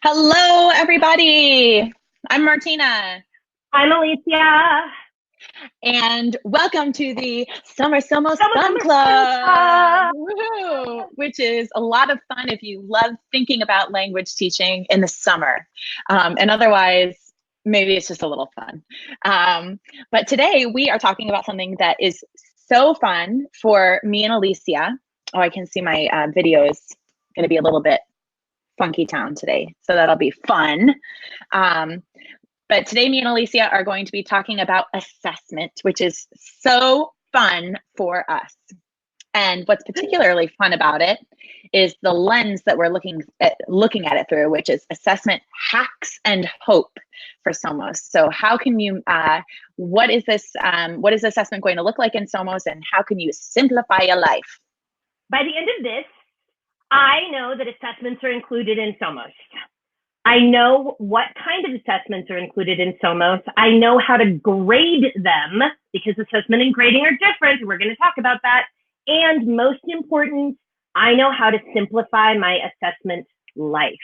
Hello, everybody. I'm Martina, I'm Alicia. and welcome to the Summer SOMOS Fun Summer Fun Club, Club. woohoo, which is a lot of fun if you love thinking about language teaching in the summer. And otherwise, maybe it's just a little fun. But today we are talking about something that is so fun for me and Alicia. Oh, I can see my video is going to be a little bit funky town today, so that'll be fun. But today, me and Alicia are going to be talking about assessment, which is so fun for us. And what's particularly fun about it is the lens that we're looking at it through, which is assessment hacks and hope for SOMOS. So how can you, what is assessment going to look like in SOMOS, and how can you simplify your life? By the end of this, I know that assessments are included in SOMOS. I know what kind of assessments are included in SOMOS. I know how to grade them because assessment and grading are different. We're going to talk about that. And most important, I know how to simplify my assessment life.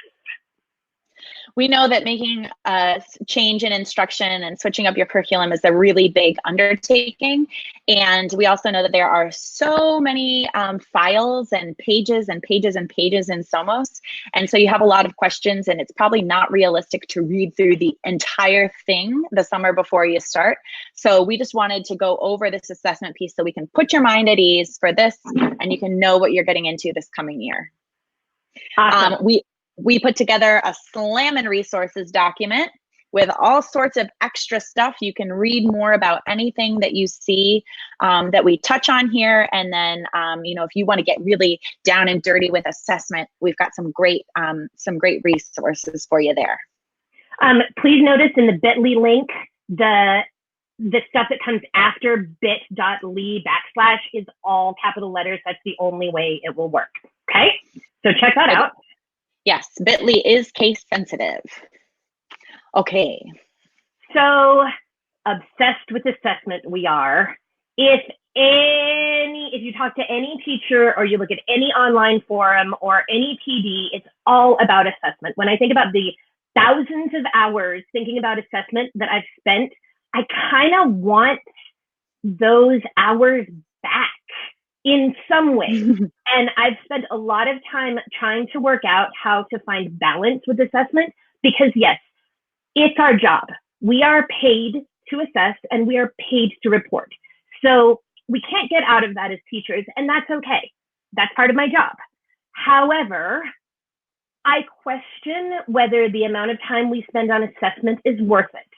We know that making a change in instruction and switching up your curriculum is a really big undertaking. And we also know that there are so many files and pages and pages and pages in SOMOS. And so you have a lot of questions, and it's probably not realistic to read through the entire thing the summer before you start. So we just wanted to go over this assessment piece so we can put your mind at ease for this, and you can know what you're getting into this coming year. Awesome. We put together a Slammin' Resources document with all sorts of extra stuff. You can read more about anything that you see that we touch on here. And then, if you want to get really down and dirty with assessment, we've got some great resources for you there. Please notice in the bit.ly link, the stuff that comes after bit.ly / is all capital letters. That's the only way it will work. Okay, so check that out. Yes, bit.ly is case sensitive. Okay. So obsessed with assessment we are. If you talk to any teacher or you look at any online forum or any PD, it's all about assessment. When I think about the thousands of hours thinking about assessment that I've spent, I kind of want those hours back in some way. And I've spent a lot of time trying to work out how to find balance with assessment because, yes, it's our job. We are paid to assess and we are paid to report. So we can't get out of that as teachers, and that's okay. That's part of my job. However, I question whether the amount of time we spend on assessment is worth it.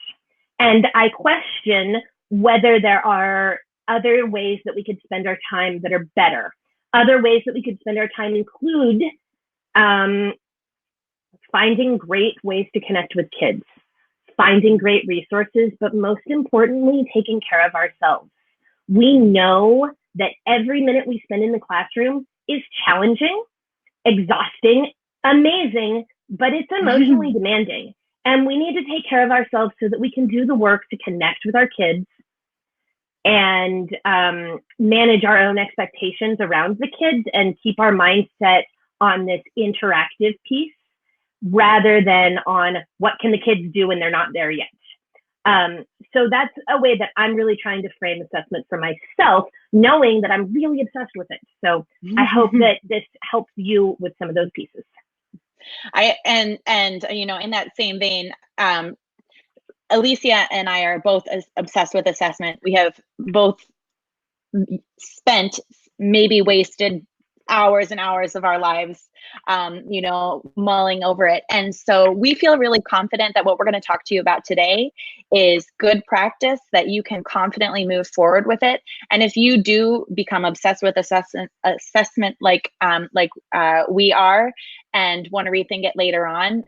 And I question whether there are other ways that we could spend our time that are better. Other ways that we could spend our time include finding great ways to connect with kids, finding great resources, but most importantly, taking care of ourselves. We know that every minute we spend in the classroom is challenging, exhausting, amazing, but it's emotionally demanding. And we need to take care of ourselves so that we can do the work to connect with our kids and manage our own expectations around the kids and keep our mindset on this interactive piece rather than on what can the kids do when they're not there yet. So that's a way that I'm really trying to frame assessment for myself, knowing that I'm really obsessed with it. So I hope that this helps you with some of those pieces. In that same vein, Alicia and I are both obsessed with assessment. We have both spent, maybe wasted hours and hours of our lives, mulling over it. And so we feel really confident that what we're going to talk to you about today is good practice, that you can confidently move forward with it. And if you do become obsessed with assessment like we are and want to rethink it later on,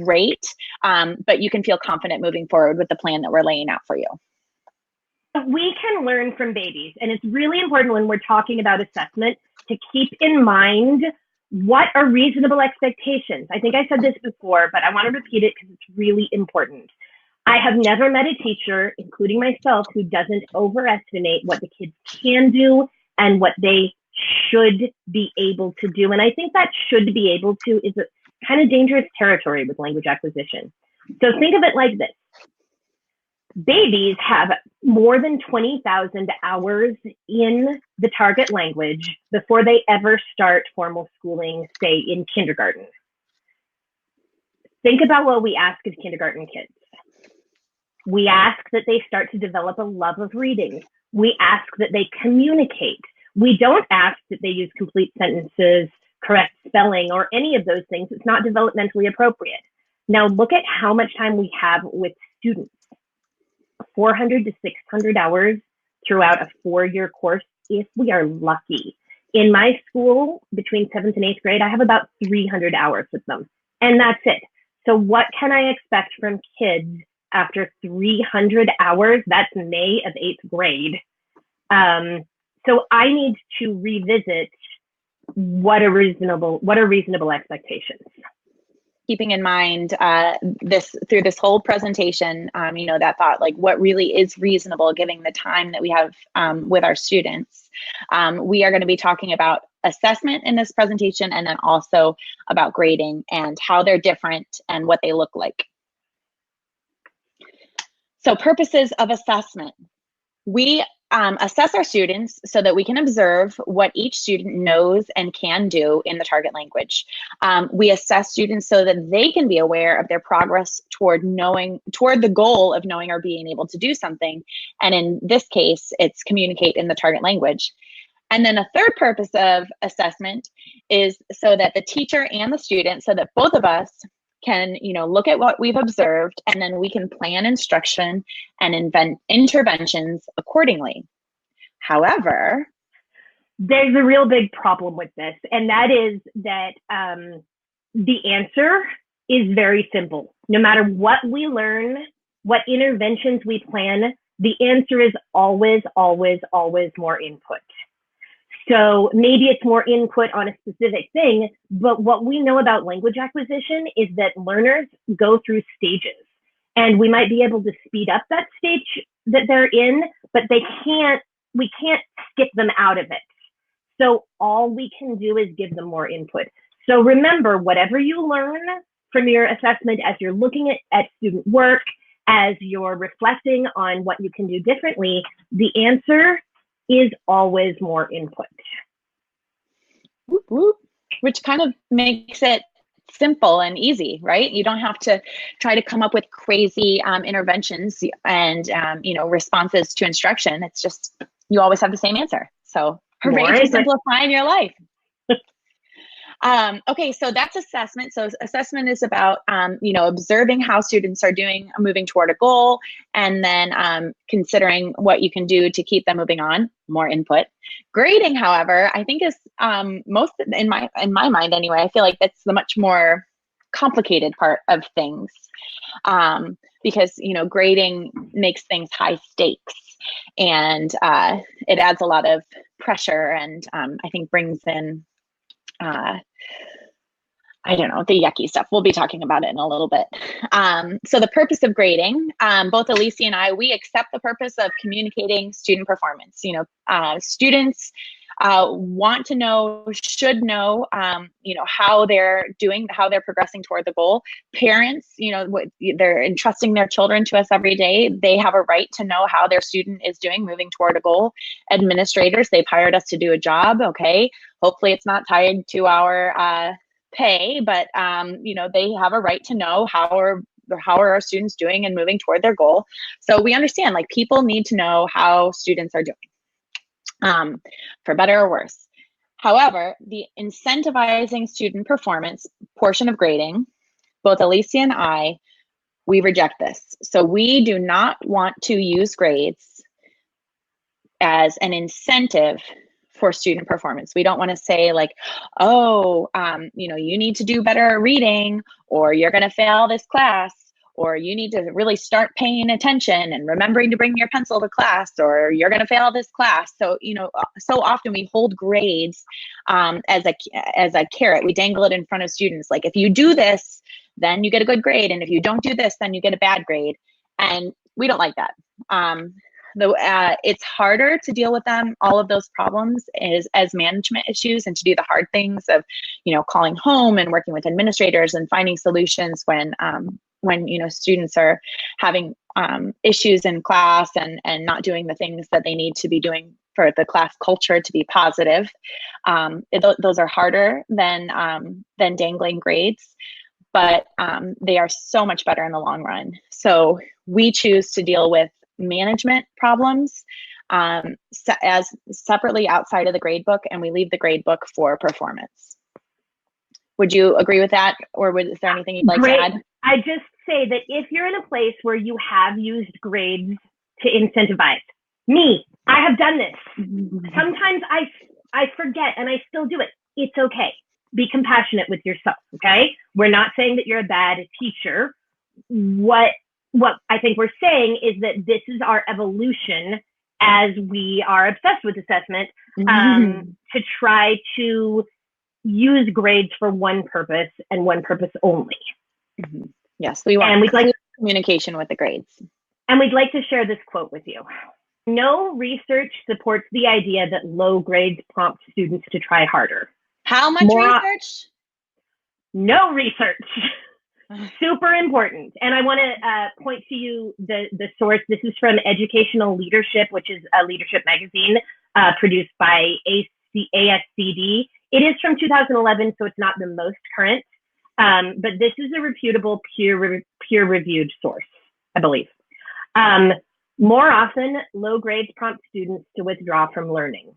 great. But you can feel confident moving forward with the plan that we're laying out for you. We can learn from babies, and it's really important when we're talking about assessment to keep in mind what are reasonable expectations. I think I said this before, but I want to repeat it because it's really important. I have never met a teacher, including myself, who doesn't overestimate what the kids can do and what they should be able to do. And I think that should be able to is kind of dangerous territory with language acquisition. So think of it like this. Babies have more than 20,000 hours in the target language before they ever start formal schooling, say in kindergarten. Think about what we ask of kindergarten kids. We ask that they start to develop a love of reading. We ask that they communicate. We don't ask that they use complete sentences, correct spelling, or any of those things. It's not developmentally appropriate. Now look at how much time we have with students. 400 to 600 hours throughout a 4-year course, if we are lucky. In my school, between 7th and 8th grade, I have about 300 hours with them, and that's it. So what can I expect from kids after 300 hours? That's May of 8th grade. So I need to revisit what are reasonable expectations. Keeping in mind through this whole presentation, that thought, like what really is reasonable given the time that we have with our students. We are going to be talking about assessment in this presentation, and then also about grading and how they're different and what they look like. So purposes of assessment. We assess our students so that we can observe what each student knows and can do in the target language. We assess students so that they can be aware of their progress toward the goal of knowing or being able to do something. And in this case, it's communicate in the target language. And then a third purpose of assessment is so that the teacher and the student, so that both of us can, look at what we've observed, and then we can plan instruction and invent interventions accordingly. However, there's a real big problem with this, and that is that the answer is very simple. No matter what we learn, what interventions we plan, the answer is always, always, always more input. So maybe it's more input on a specific thing, but what we know about language acquisition is that learners go through stages, and we might be able to speed up that stage that they're in, but we can't skip them out of it. So all we can do is give them more input. So remember, whatever you learn from your assessment as you're looking at student work, as you're reflecting on what you can do differently, the answer is always more input. Whoop, whoop. Which kind of makes it simple and easy, right? You don't have to try to come up with crazy interventions and responses to instruction. It's just, you always have the same answer. So hooray for simplifying your life. Okay, so that's assessment. So assessment is about, observing how students are doing, moving toward a goal, and then considering what you can do to keep them moving on, more input. Grading, however, I think is most, in my mind anyway, I feel like that's the much more complicated part of things, because, grading makes things high stakes, and it adds a lot of pressure, and I think brings in the yucky stuff. We'll be talking about it in a little bit. So the purpose of grading, both Alicia and I, we accept the purpose of communicating student performance. Students want to know, should know, how they're doing, how they're progressing toward the goal. Parents, they're entrusting their children to us every day. They have a right to know how their student is doing, moving toward a goal. Administrators, they've hired us to do a job. Okay, hopefully it's not tied to our pay, but they have a right to know how are our students doing and moving toward their goal. So we understand, like, people need to know how students are doing, for better or worse. However, the incentivizing student performance portion of grading, both Alicia and I, we reject this. So we do not want to use grades as an incentive for student performance. We don't want to say like, oh, you need to do better at reading, or you're going to fail this class, or you need to really start paying attention and remembering to bring your pencil to class, or you're going to fail this class. So, so often we hold grades as a carrot. We dangle it in front of students. Like, if you do this, then you get a good grade. And if you don't do this, then you get a bad grade. And we don't like that. it's harder to deal with them, all of those problems, as management issues, and to do the hard things of, calling home and working with administrators and finding solutions when students are having issues in class and not doing the things that they need to be doing for the class culture to be positive. Those are harder than dangling grades, but they are so much better in the long run. So we choose to deal with management problems as separately outside of the gradebook, and we leave the gradebook for performance. Would you agree with that, or is there anything you'd like to add? I just say that if you're in a place where you have used grades to incentivize, I have done this. Sometimes I forget and I still do it. It's okay. Be compassionate with yourself, okay? We're not saying that you're a bad teacher. What I think we're saying is that this is our evolution as we are obsessed with assessment, to try to use grades for one purpose and one purpose only. Yes, we want communication with the grades. And we'd like to share this quote with you. No research supports the idea that low grades prompt students to try harder. How much research? No research. Super important. And I want to point to you the source. This is from Educational Leadership, which is a leadership magazine produced by ASCD. It is from 2011, so it's not the most current. But this is a reputable peer-reviewed source, I believe. More often, low grades prompt students to withdraw from learning.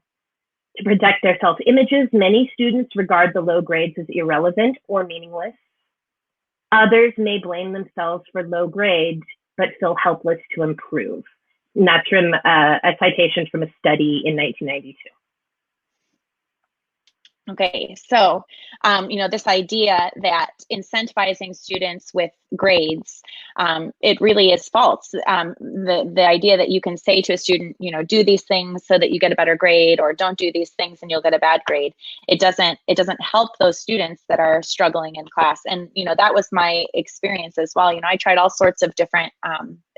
To protect their self-images, many students regard the low grades as irrelevant or meaningless. Others may blame themselves for low grades, but feel helpless to improve. And that's from a citation from a study in 1992. Okay, so, this idea that incentivizing students with grades, it really is false. The idea that you can say to a student, do these things so that you get a better grade, or don't do these things and you'll get a bad grade. It doesn't help those students that are struggling in class. And, that was my experience as well. I tried all sorts of different,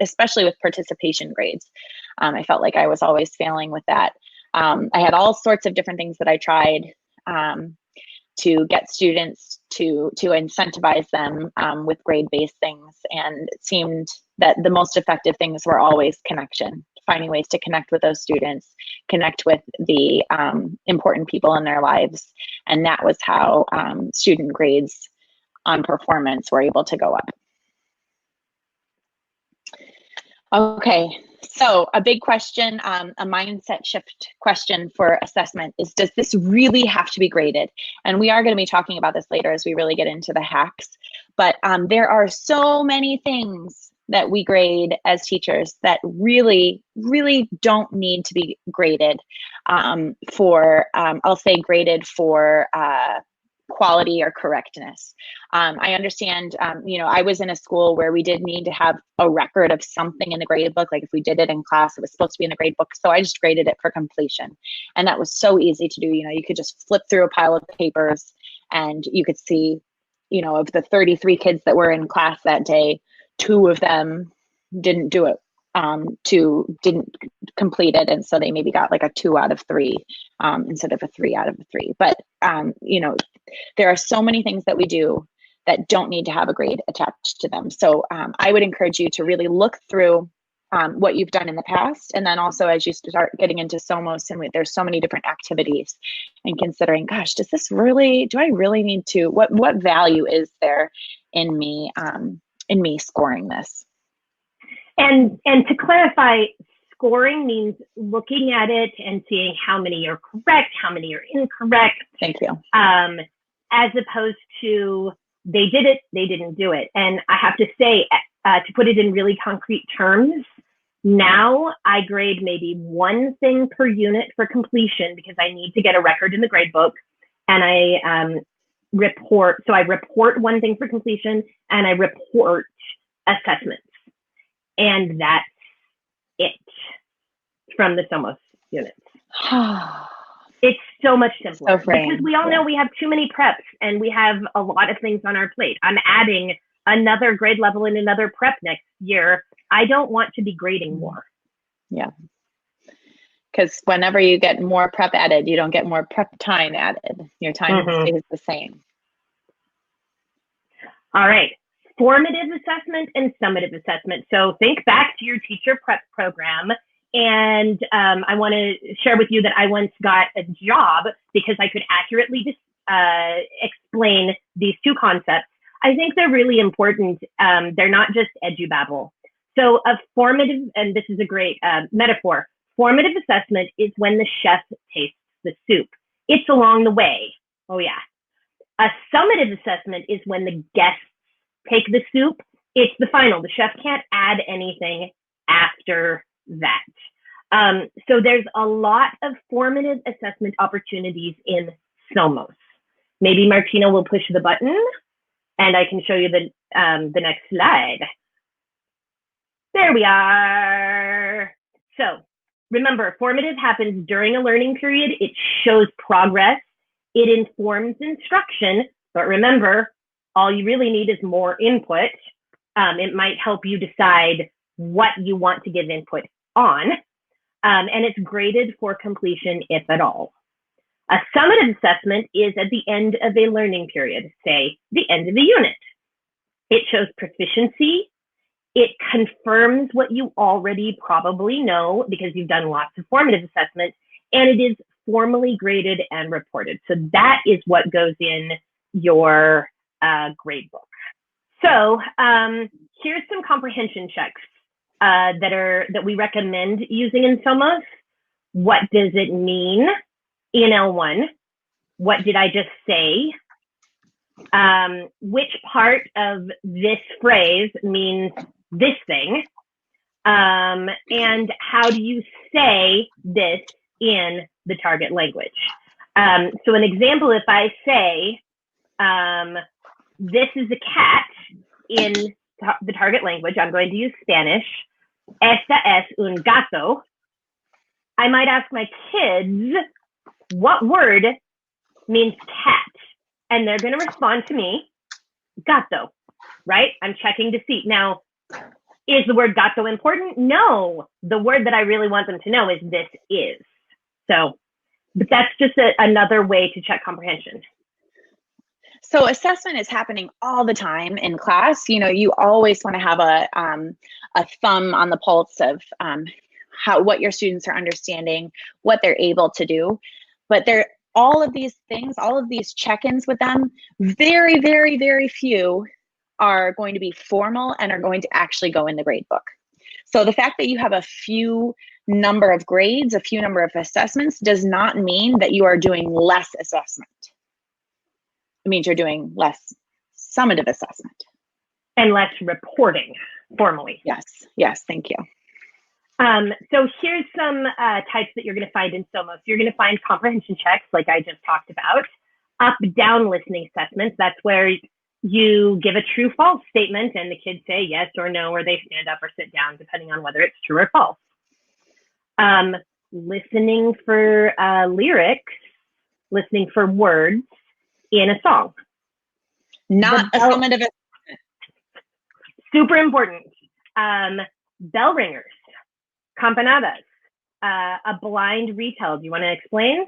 especially with participation grades. I felt like I was always failing with that. I had all sorts of different things that I tried to get students to incentivize them with grade-based things. And it seemed that the most effective things were always connection, finding ways to connect with those students, connect with the important people in their lives. And that was how student grades on performance were able to go up. Okay. So a big question, a mindset shift question for assessment is, does this really have to be graded? And we are going to be talking about this later as we really get into the hacks. But there are so many things that we grade as teachers that really, really don't need to be graded I'll say graded for quality or correctness. I understand, I was in a school where we did need to have a record of something in the grade book. Like if we did it in class, it was supposed to be in the grade book. So I just graded it for completion. And that was so easy to do. You could just flip through a pile of papers and you could see, of the 33 kids that were in class that day, 2 of them didn't do it. 2 didn't complete it, and so they maybe got like a 2 out of 3 instead of a 3 out of 3. But there are so many things that we do that don't need to have a grade attached to them. So I would encourage you to really look through what you've done in the past, and then also as you start getting into SOMOS, and there's so many different activities, and considering, gosh, do I really need to? What value is there in me scoring this? And to clarify, scoring means looking at it and seeing how many are correct, how many are incorrect. Thank you. As opposed to they did it, they didn't do it. And I have to say, to put it in really concrete terms, now I grade maybe 1 thing per unit for completion because I need to get a record in the grade book, and I report. So I report 1 thing for completion, and I report assessments. And that's it from the SOMOS units. It's so much simpler because we all know we have too many preps and we have a lot of things on our plate. I'm adding another grade level and another prep next year. I don't want to be grading more. Yeah. Because whenever you get more prep added, you don't get more prep time added. Your time stays the same. All right. Formative assessment and summative assessment. So think back to your teacher prep program. And I want to share with you that I once got a job because I could accurately explain these two concepts. I think they're really important. They're not just edubabble. So a formative, and this is a great metaphor, formative assessment is when the chef tastes the soup. It's along the way. Oh, yeah. A summative assessment is when the guests take the soup. It's the final. The chef can't add anything after that. So there's a lot of formative assessment opportunities in SOMOS. Maybe Martina will push the button and I can show you the next slide. There we are. So remember, formative happens during a learning period. It shows progress. It informs instruction. But remember, all you really need is more input. It might help you decide what you want to give input on. And it's graded for completion, if at all. A summative assessment is at the end of a learning period, say the end of the unit. It shows proficiency. It confirms what you already probably know because you've done lots of formative assessments, and it is formally graded and reported. So that is what goes in your gradebook. So here's some comprehension checks that we recommend using in SOMOS. What does it mean in L1? What did I just say? Which part of this phrase means this thing? And how do you say this in the target language? So an example, if I say, this is a cat in the target language, I'm going to use Spanish. Esta es un gato. I might ask my kids, what word means cat? And they're going to respond to me, gato, right? I'm checking to see. Now, is the word gato important? No. The word that I really want them to know is this is. So, but that's just another way to check comprehension. So assessment is happening all the time in class. You know, you always want to have a thumb on the pulse of what your students are understanding, what they're able to do. But all of these things, all of these check-ins with them, very, very, very few are going to be formal and are going to actually go in the gradebook. So the fact that you have a few number of grades, a few number of assessments, does not mean that you are doing less assessment. It means you're doing less summative assessment. And less reporting formally. Yes, yes, thank you. So here's some types that you're going to find in SOMOS. You're going to find comprehension checks, like I just talked about. Up-down listening assessments, that's where you give a true-false statement and the kids say yes or no, or they stand up or sit down, depending on whether it's true or false. Listening for lyrics, listening for words in a song. Not a summative assessment. Super important. Bell ringers, campanadas, a blind retell. Do you want to explain?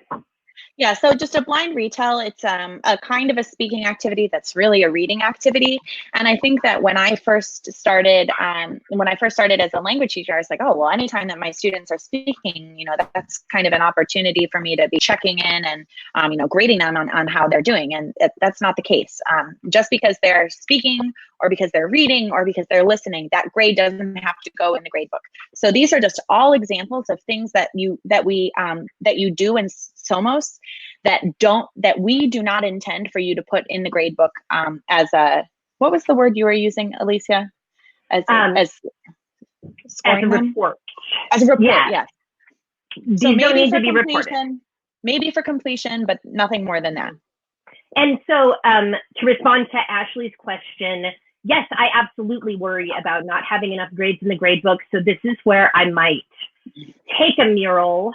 Yeah, so just a blind retell, it's a kind of a speaking activity that's really a reading activity. And I think that when I first started as a language teacher, I was like, oh, well, anytime that my students are speaking, you know, that's kind of an opportunity for me to be checking in and, you know, grading them on how they're doing. And that's not the case. Just because they're speaking or because they're reading or because they're listening, that grade doesn't have to go in the gradebook. So these are just all examples of things that you do in SOMOS that we do not intend for you to put in the gradebook as a, what was the word you were using, Alicia? As scoring as a report. As a report, yeah. Yes. These so don't need to be reported. Maybe for completion, but nothing more than that. And so to respond to Ashley's question, yes, I absolutely worry about not having enough grades in the gradebook. So this is where I might take a mural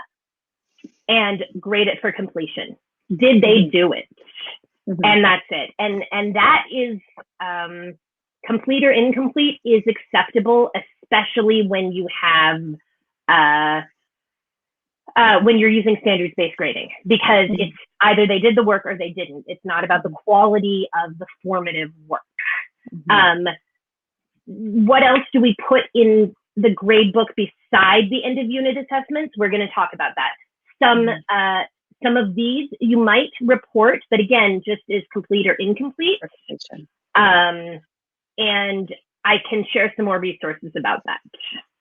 and grade it for completion. Did they do it? Mm-hmm. And that's it. And that is complete or incomplete is acceptable, especially when you have when you're using standards-based grading, because it's either they did the work or they didn't. It's not about the quality of the formative work. What else do we put in the gradebook beside the end of unit assessments? We're going to talk about that. Some of these you might report, but again, just is complete or incomplete. And I can share some more resources about that.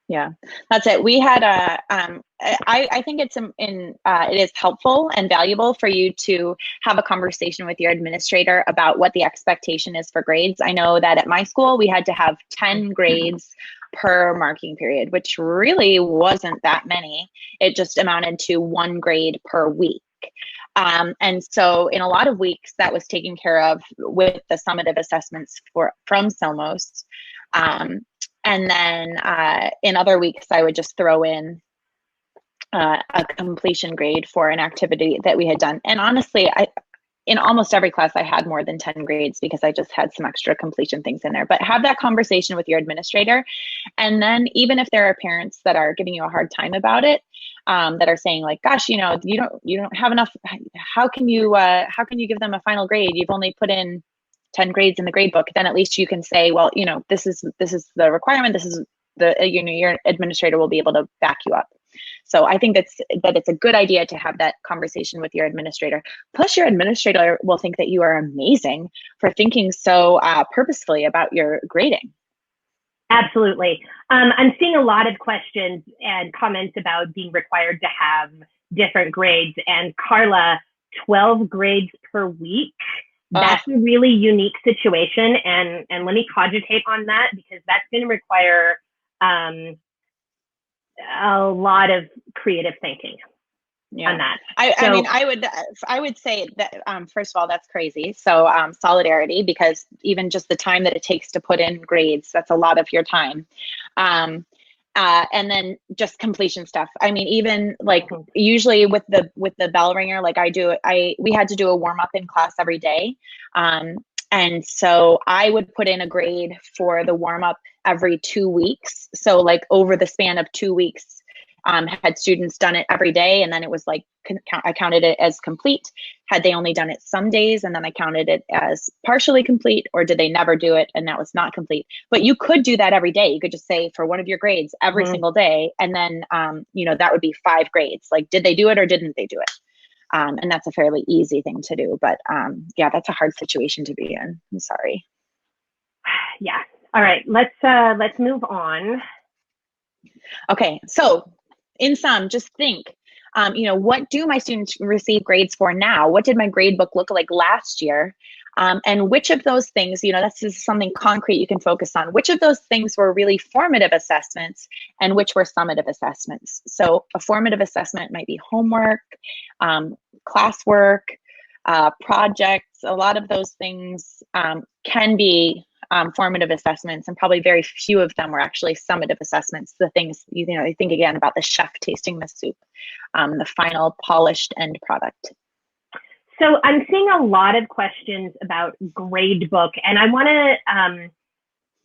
Yeah, that's it. We had I think it's it is helpful and valuable for you to have a conversation with your administrator about what the expectation is for grades. I know that at my school, we had to have 10 grades per marking period, which really wasn't that many. It just amounted to 1 grade per week. And so in a lot of weeks that was taken care of with the summative assessments from SOMOS. And then in other weeks, I would just throw in a completion grade for an activity that we had done. And honestly, in almost every class, I had more than 10 grades because I just had some extra completion things in there. But have that conversation with your administrator. And then even if there are parents that are giving you a hard time about it, that are saying like, gosh, you don't have enough. How can you give them a final grade? You've only put in 10 grades in the grade book. Then at least you can say, well, this is the requirement. This is your administrator will be able to back you up. So I think that it's a good idea to have that conversation with your administrator. Plus, your administrator will think that you are amazing for thinking so purposefully about your grading. Absolutely. I'm seeing a lot of questions and comments about being required to have different grades. And Carla, 12 grades per week. That's a really unique situation. And let me cogitate on that, because that's going to require a lot of creative thinking on that. I mean, I would say that, first of all, that's crazy. So solidarity, because even just the time that it takes to put in grades, that's a lot of your time. And then just completion stuff. I mean, even like usually with the bell ringer, like we had to do a warm up in class every day. And so I would put in a grade for the warm up every 2 weeks. So like over the span of 2 weeks, had students done it every day, and then it was like, I counted it as complete. Had they only done it some days, and then I counted it as partially complete, or did they never do it and that was not complete? But you could do that every day. You could just say for one of your grades every single day, and then that would be 5 grades. Like, did they do it or didn't they do it? And that's a fairly easy thing to do. But yeah, that's a hard situation to be in. I'm sorry. Yeah. All right. Let's move on. Okay. So in sum, just think, what do my students receive grades for now? What did my grade book look like last year? And which of those things, this is something concrete you can focus on. Which of those things were really formative assessments and which were summative assessments? So a formative assessment might be homework, classwork, projects. A lot of those things can be formative assessments, and probably very few of them were actually summative assessments. The things, I think again about the chef tasting the soup, the final polished end product. So I'm seeing a lot of questions about Gradebook, and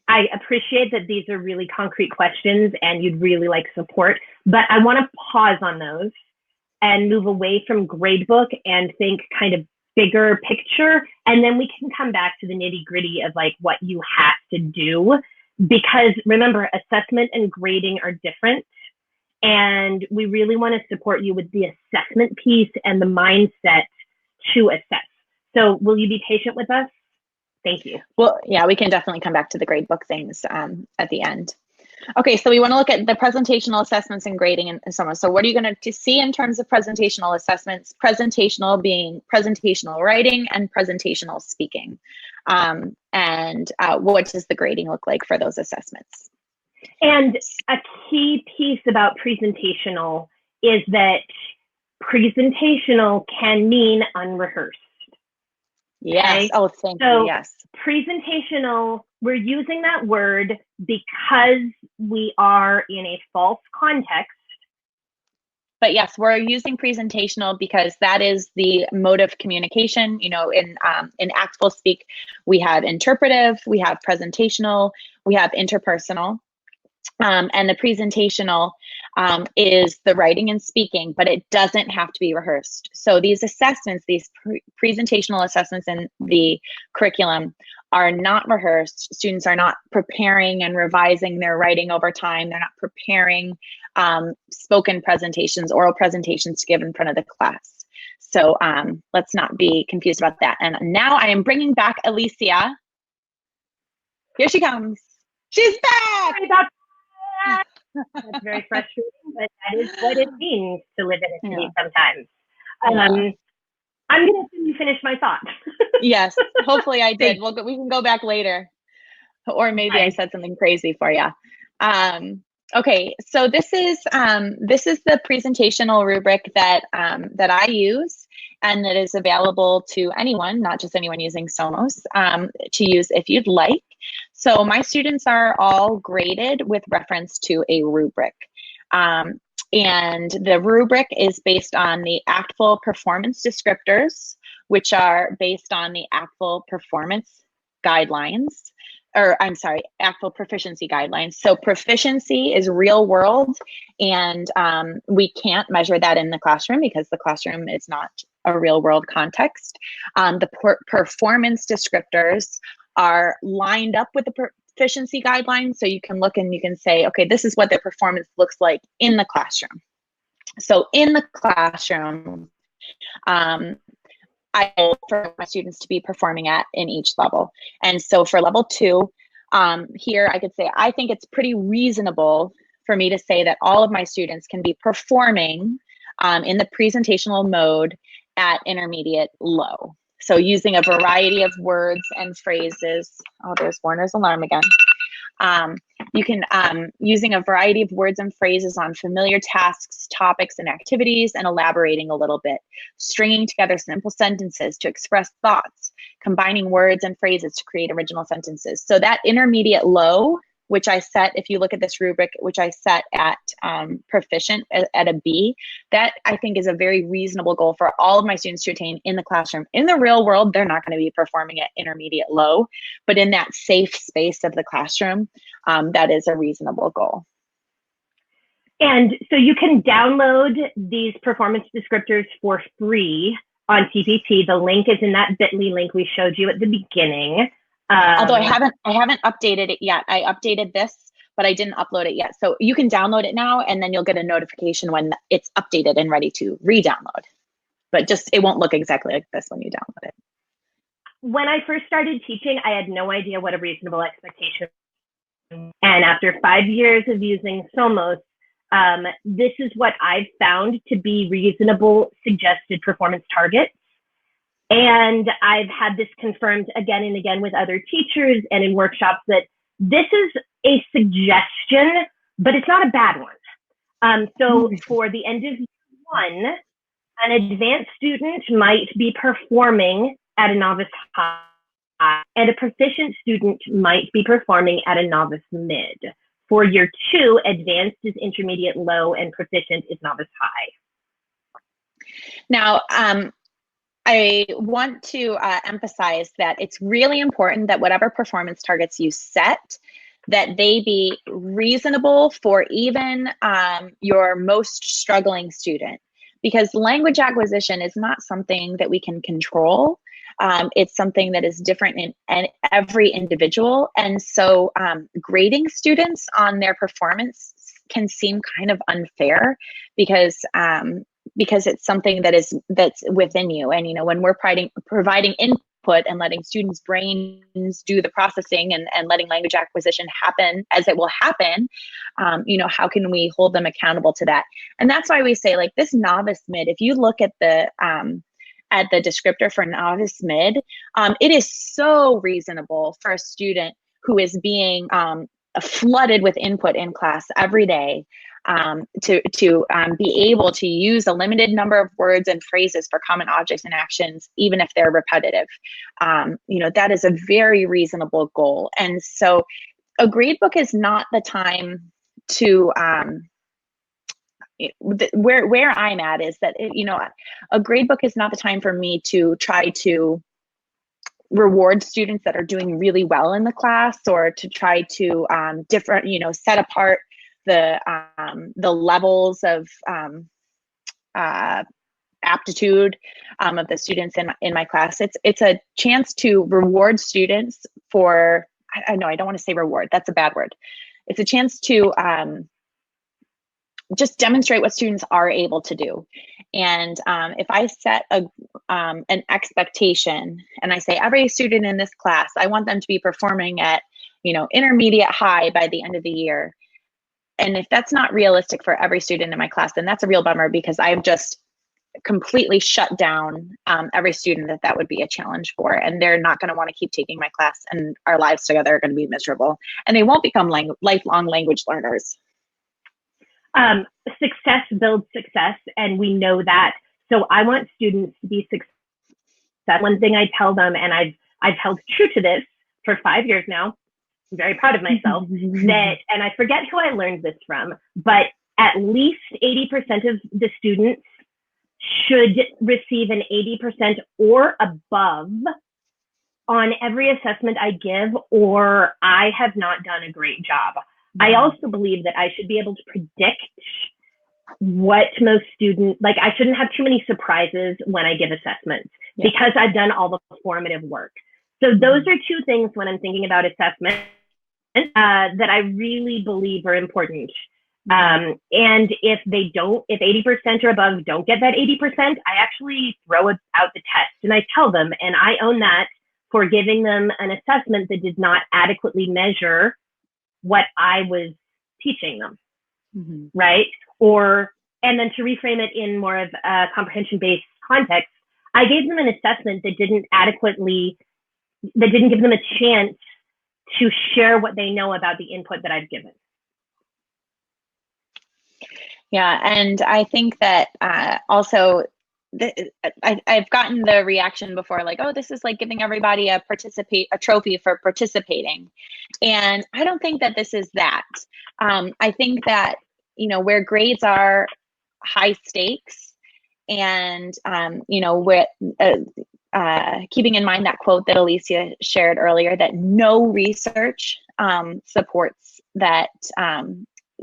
I appreciate that these are really concrete questions and you'd really like support, but I want to pause on those and move away from Gradebook and think kind of bigger picture, and then we can come back to the nitty-gritty of like what you have to do, because remember, assessment and grading are different, and we really want to support you with the assessment piece and the mindset to assess. So will you be patient with us? Thank you. Well, yeah, we can definitely come back to the gradebook things at the end. Okay, so we want to look at the presentational assessments and grading and so on. So what are you going to see in terms of presentational assessments? Presentational being presentational writing and presentational speaking. And what does the grading look like for those assessments? And a key piece about presentational is that presentational can mean unrehearsed. Yes. Okay? Oh, thank you. Yes. Presentational, we're using that word because we are in a false context. But yes, we're using presentational because that is the mode of communication. In ACTFL speak, we have interpretive, we have presentational, we have interpersonal. And the presentational is the writing and speaking, but it doesn't have to be rehearsed. So these assessments, these presentational assessments in the curriculum are not rehearsed. Students are not preparing and revising their writing over time. They're not preparing spoken presentations, oral presentations to give in front of the class. So let's not be confused about that. And now I am bringing back Alicia. Here she comes. She's back! That's very frustrating, but that is what it means to live in a city sometimes. I'm going to finish my thought. Yes, hopefully I did. We can go back later. Or maybe I said something crazy for you. Okay, so this is the presentational rubric that that I use, and that is available to anyone, not just anyone using SOMOS, to use if you'd like. So my students are all graded with reference to a rubric. And the rubric is based on the ACTFL performance descriptors, which are based on the ACTFL performance guidelines, or I'm sorry, ACTFL proficiency guidelines. So proficiency is real world, and we can't measure that in the classroom because the classroom is not a real world context. The performance descriptors are lined up with the proficiency guidelines, so you can look and you can say, okay, this is what their performance looks like in the classroom. So in the classroom, I hope for my students to be performing at in each level. And so for level 2, here I could say, I think it's pretty reasonable for me to say that all of my students can be performing in the presentational mode at intermediate low. So using a variety of words and phrases. Oh, there's Warner's alarm again. You can, using a variety of words and phrases on familiar tasks, topics, and activities, and elaborating a little bit, stringing together simple sentences to express thoughts, combining words and phrases to create original sentences. So that intermediate low, which I set, if you look at this rubric, which I set at proficient at a B, that I think is a very reasonable goal for all of my students to attain in the classroom. In the real world, they're not going to be performing at intermediate low, but in that safe space of the classroom, that is a reasonable goal. And so you can download these performance descriptors for free on TPT. The link is in that bit.ly link we showed you at the beginning. Although I haven't updated it yet. I updated this, but I didn't upload it yet. So you can download it now, and then you'll get a notification when it's updated and ready to re-download. But just, it won't look exactly like this when you download it. When I first started teaching, I had no idea what a reasonable expectation was. And after 5 years of using SOMOS, this is what I've found to be reasonable suggested performance targets. And I've had this confirmed again and again with other teachers and in workshops that this is a suggestion, but it's not a bad one. So for the end of year 1, an advanced student might be performing at a novice high, and a proficient student might be performing at a novice mid. For year 2, advanced is intermediate low, and proficient is novice high. Now, I want to emphasize that it's really important that whatever performance targets you set, that they be reasonable for even your most struggling student, because language acquisition is not something that we can control. It's something that is different in every individual. And so grading students on their performance can seem kind of unfair because it's something that's within you. And, you know, when we're providing input and letting students' brains do the processing and letting language acquisition happen as it will happen, you know, how can we hold them accountable to that? And that's why we say, like, this novice mid, if you look at the descriptor for novice mid, it is so reasonable for a student who is being flooded with input in class every day to be able to use a limited number of words and phrases for common objects and actions, even if they're repetitive. You know, that is a very reasonable goal. And so a gradebook is not the time to, where I'm at is that, you know, a gradebook is not the time for me to try to reward students that are doing really well in the class, or to try to set apart the levels of aptitude of the students in my class. It's a chance to reward students for, I know I don't want to say reward, that's a bad word. It's a chance to just demonstrate what students are able to do. And if I set an expectation and I say every student in this class, I want them to be performing at, intermediate high by the end of the year. And if that's not realistic for every student in my class, then that's a real bummer, because I've just completely shut down every student that would be a challenge for, and they're not going to want to keep taking my class, and our lives together are going to be miserable, and they won't become lifelong language learners. Success builds success, and we know that. So I want students to be successful. One thing I tell them, and I've held true to this for 5 years now, I'm very proud of myself, that, and I forget who I learned this from, but at least 80% of the students should receive an 80% or above on every assessment I give, or I have not done a great job. I also believe that I should be able to predict what most students, like I shouldn't have too many surprises when I give assessments, because I've done all the formative work. So those are two things when I'm thinking about assessment that I really believe are important. And if they don't, if 80% or above don't get that 80%, I actually throw out the test and I tell them, and I own that for giving them an assessment that did not adequately measure what I was teaching them, right? And then to reframe it in more of a comprehension-based context, I gave them an assessment that didn't give them a chance to share what they know about the input that I've given. Yeah, and I think that also, I've gotten the reaction before, like, oh, this is like giving everybody a trophy for participating. And I don't think that this is that. I think that, where grades are high stakes, and, keeping in mind that quote that Alicia shared earlier, that no research supports that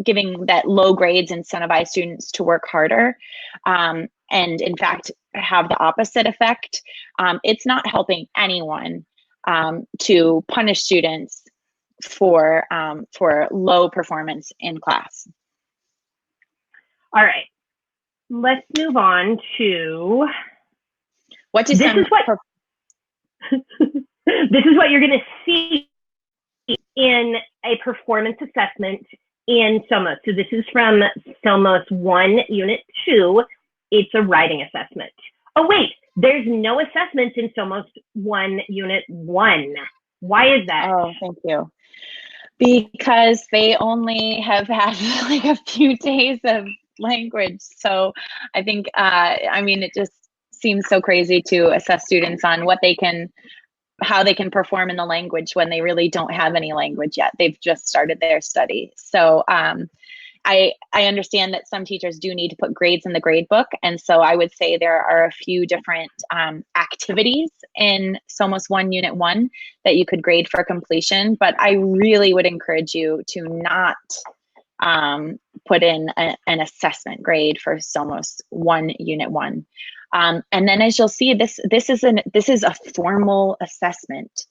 giving that low grades incentivize students to work harder, and in fact have the opposite effect. It's not helping anyone to punish students for low performance in class. All right, let's move on to what this is what you're going to see in a performance assessment in SOMOS. So this is from SOMOS 1, Unit 2. It's a writing assessment. Oh, wait, there's no assessments in SOMOS 1, Unit 1. Why is that? Oh, thank you. Because they only have had like a few days of language. So I think, it just seems so crazy to assess students on how they can perform in the language when they really don't have any language yet. They've just started their study. So I understand that some teachers do need to put grades in the gradebook. And so I would say there are a few different activities in SOMOS 1 Unit 1 that you could grade for completion. But I really would encourage you to not put in an assessment grade for SOMOS 1 Unit 1. And then, as you'll see, this is a formal assessment.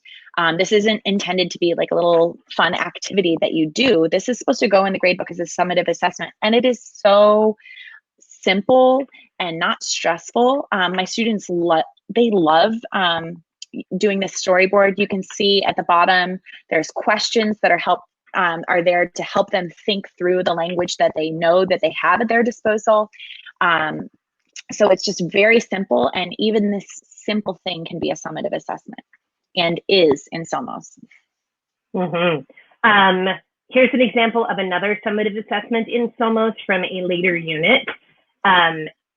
This isn't intended to be like a little fun activity that you do. This is supposed to go in the gradebook as a summative assessment, and it is so simple and not stressful. My students love doing this storyboard. You can see at the bottom there's questions that are there to help them think through the language that they know that they have at their disposal. So it's just very simple, and even this simple thing can be a summative assessment, and is in SOMOS. Here's an example of another summative assessment in SOMOS from a later unit.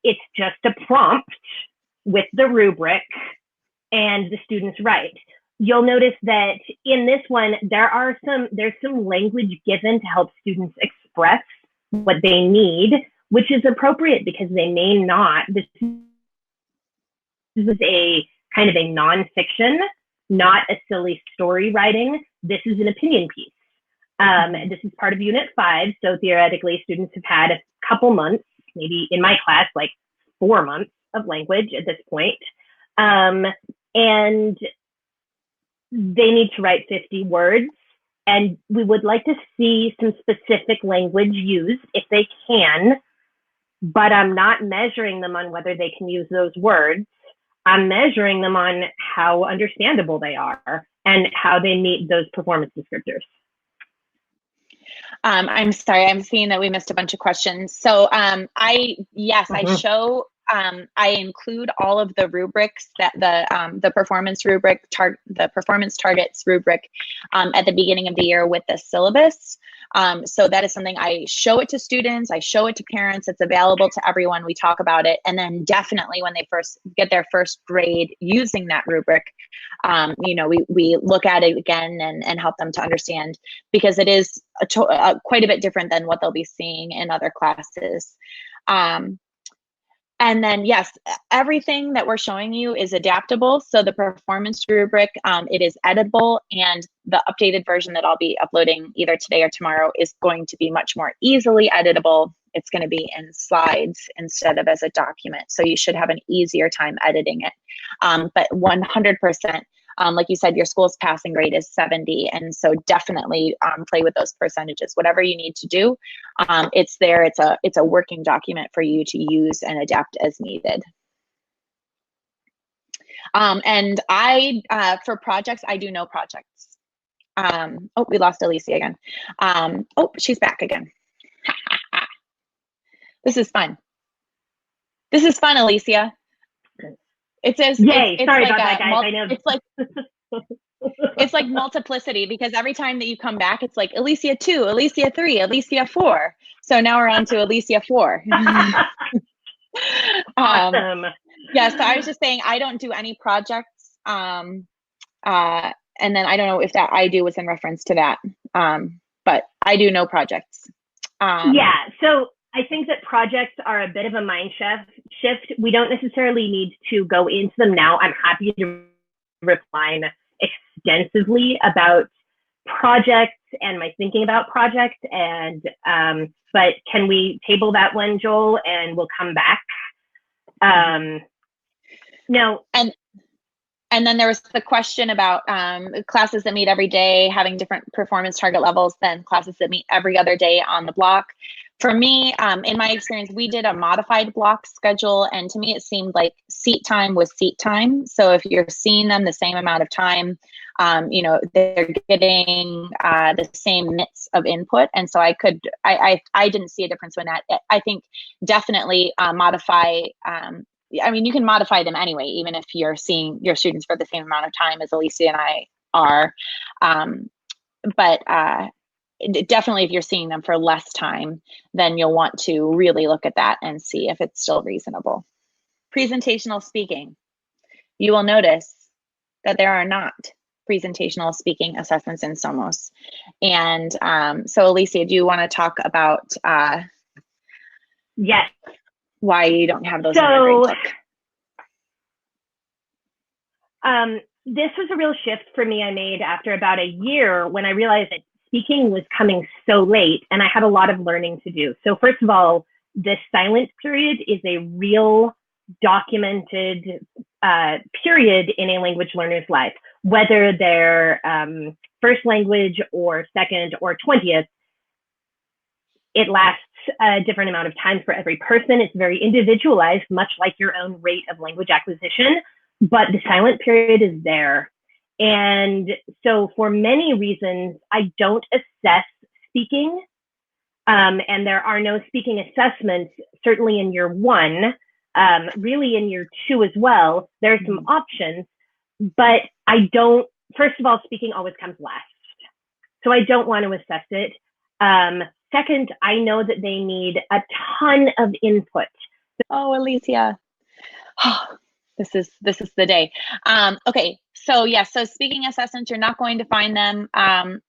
It's just a prompt with the rubric, and the students write. You'll notice that in this one, there's some language given to help students express what they need, which is appropriate because they may not. This is a kind of a nonfiction, not a silly story writing. This is an opinion piece. This is part of Unit 5, so theoretically students have had a couple months, maybe in my class, like 4 months of language at this point. And they need to write 50 words. And we would like to see some specific language used if they can, but I'm not measuring them on whether they can use those words. I'm measuring them on how understandable they are and how they meet those performance descriptors. I'm sorry, I'm seeing that we missed a bunch of questions. So I show, I include all of the rubrics that the performance rubric, the performance targets rubric at the beginning of the year with the syllabus. So that is something I show it to students, I show it to parents, it's available to everyone, we talk about it. And then definitely when they first get their first grade using that rubric, you know, we look at it again and help them to understand, because it is quite a bit different than what they'll be seeing in other classes. And then, yes, everything that we're showing you is adaptable. So the performance rubric, it is editable, and the updated version that I'll be uploading either today or tomorrow is going to be much more easily editable. It's going to be in slides instead of as a document. So you should have an easier time editing it. But 100%, like you said, your school's passing grade is 70. And so definitely play with those percentages. Whatever you need to do, it's there. It's a working document for you to use and adapt as needed. And for projects, I do no projects. Oh, we lost Alicia again. Oh, she's back again. This is fun. This is fun, Alicia. It says, yay, sorry about that, guys. I know. It's like multiplicity, because every time that you come back, it's like Alicia 2, Alicia 3, Alicia 4. So now we're on to Alicia 4. Awesome. Yeah, so I was just saying I don't do any projects. And then I don't know if that I do was in reference to that. But I do no projects. Yeah, so I think that projects are a bit of a mind shift. We don't necessarily need to go into them now. I'm happy to refine extensively about projects and my thinking about projects. And but can we table that one, Joel, and we'll come back? No. And then there was the question about classes that meet every day having different performance target levels than classes that meet every other day on the block. For me, in my experience, we did a modified block schedule, and to me it seemed like seat time was seat time. So if you're seeing them the same amount of time, you know, they're getting the same minutes of input. And so I didn't see a difference in that. I think definitely modify, I mean, you can modify them anyway, even if you're seeing your students for the same amount of time as Alicia and I are. But definitely if you're seeing them for less time, then you'll want to really look at that and see if it's still reasonable. Presentational speaking. You will notice that there are not presentational speaking assessments in SOMOS. And so Alicia, do you want to talk about yes, why you don't have those? So this was a real shift for me I made after about a year when I realized that speaking was coming so late and I had a lot of learning to do. So first of all, this silent period is a real documented period in a language learner's life, whether they're first language or second or 20th. It lasts a different amount of time for every person. It's very individualized, much like your own rate of language acquisition, but the silent period is there. And so for many reasons, I don't assess speaking, and there are no speaking assessments, certainly in year 1, really in year 2 as well. There are some options, but I don't, first of all, speaking always comes last. So I don't want to assess it. Second, I know that they need a ton of input. Oh, Alicia. This is the day. Okay, so yes, so speaking assessments, you're not going to find them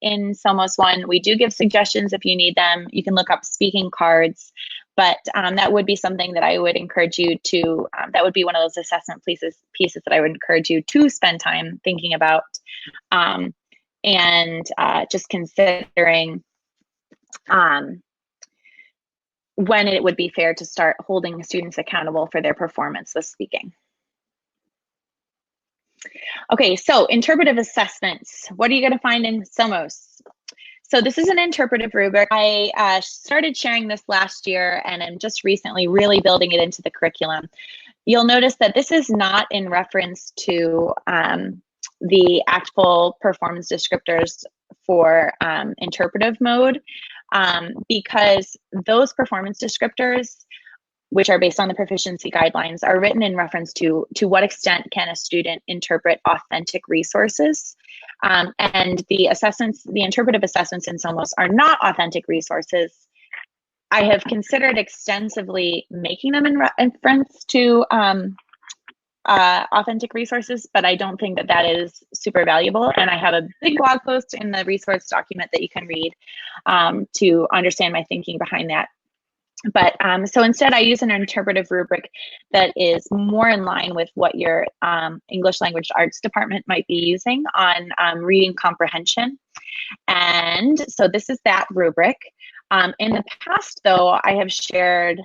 in SOMOS 1. We do give suggestions if you need them. You can look up speaking cards, but that would be something that I would encourage you to, that would be one of those assessment pieces that I would encourage you to spend time thinking about. and just considering when it would be fair to start holding students accountable for their performance with speaking. Okay, so interpretive assessments. What are you going to find in SOMOS? So this is an interpretive rubric. I started sharing this last year, and I'm just recently really building it into the curriculum. You'll notice that this is not in reference to the actual performance descriptors for interpretive mode, because those performance descriptors, which are based on the proficiency guidelines, are written in reference to what extent can a student interpret authentic resources. And the assessments, the interpretive assessments in SOMOS are not authentic resources. I have considered extensively making them in reference to authentic resources, but I don't think that that is super valuable. And I have a big blog post in the resource document that you can read to understand my thinking behind that. But so instead, I use an interpretive rubric that is more in line with what your English language arts department might be using on reading comprehension. And so this is that rubric. In the past, though, I have shared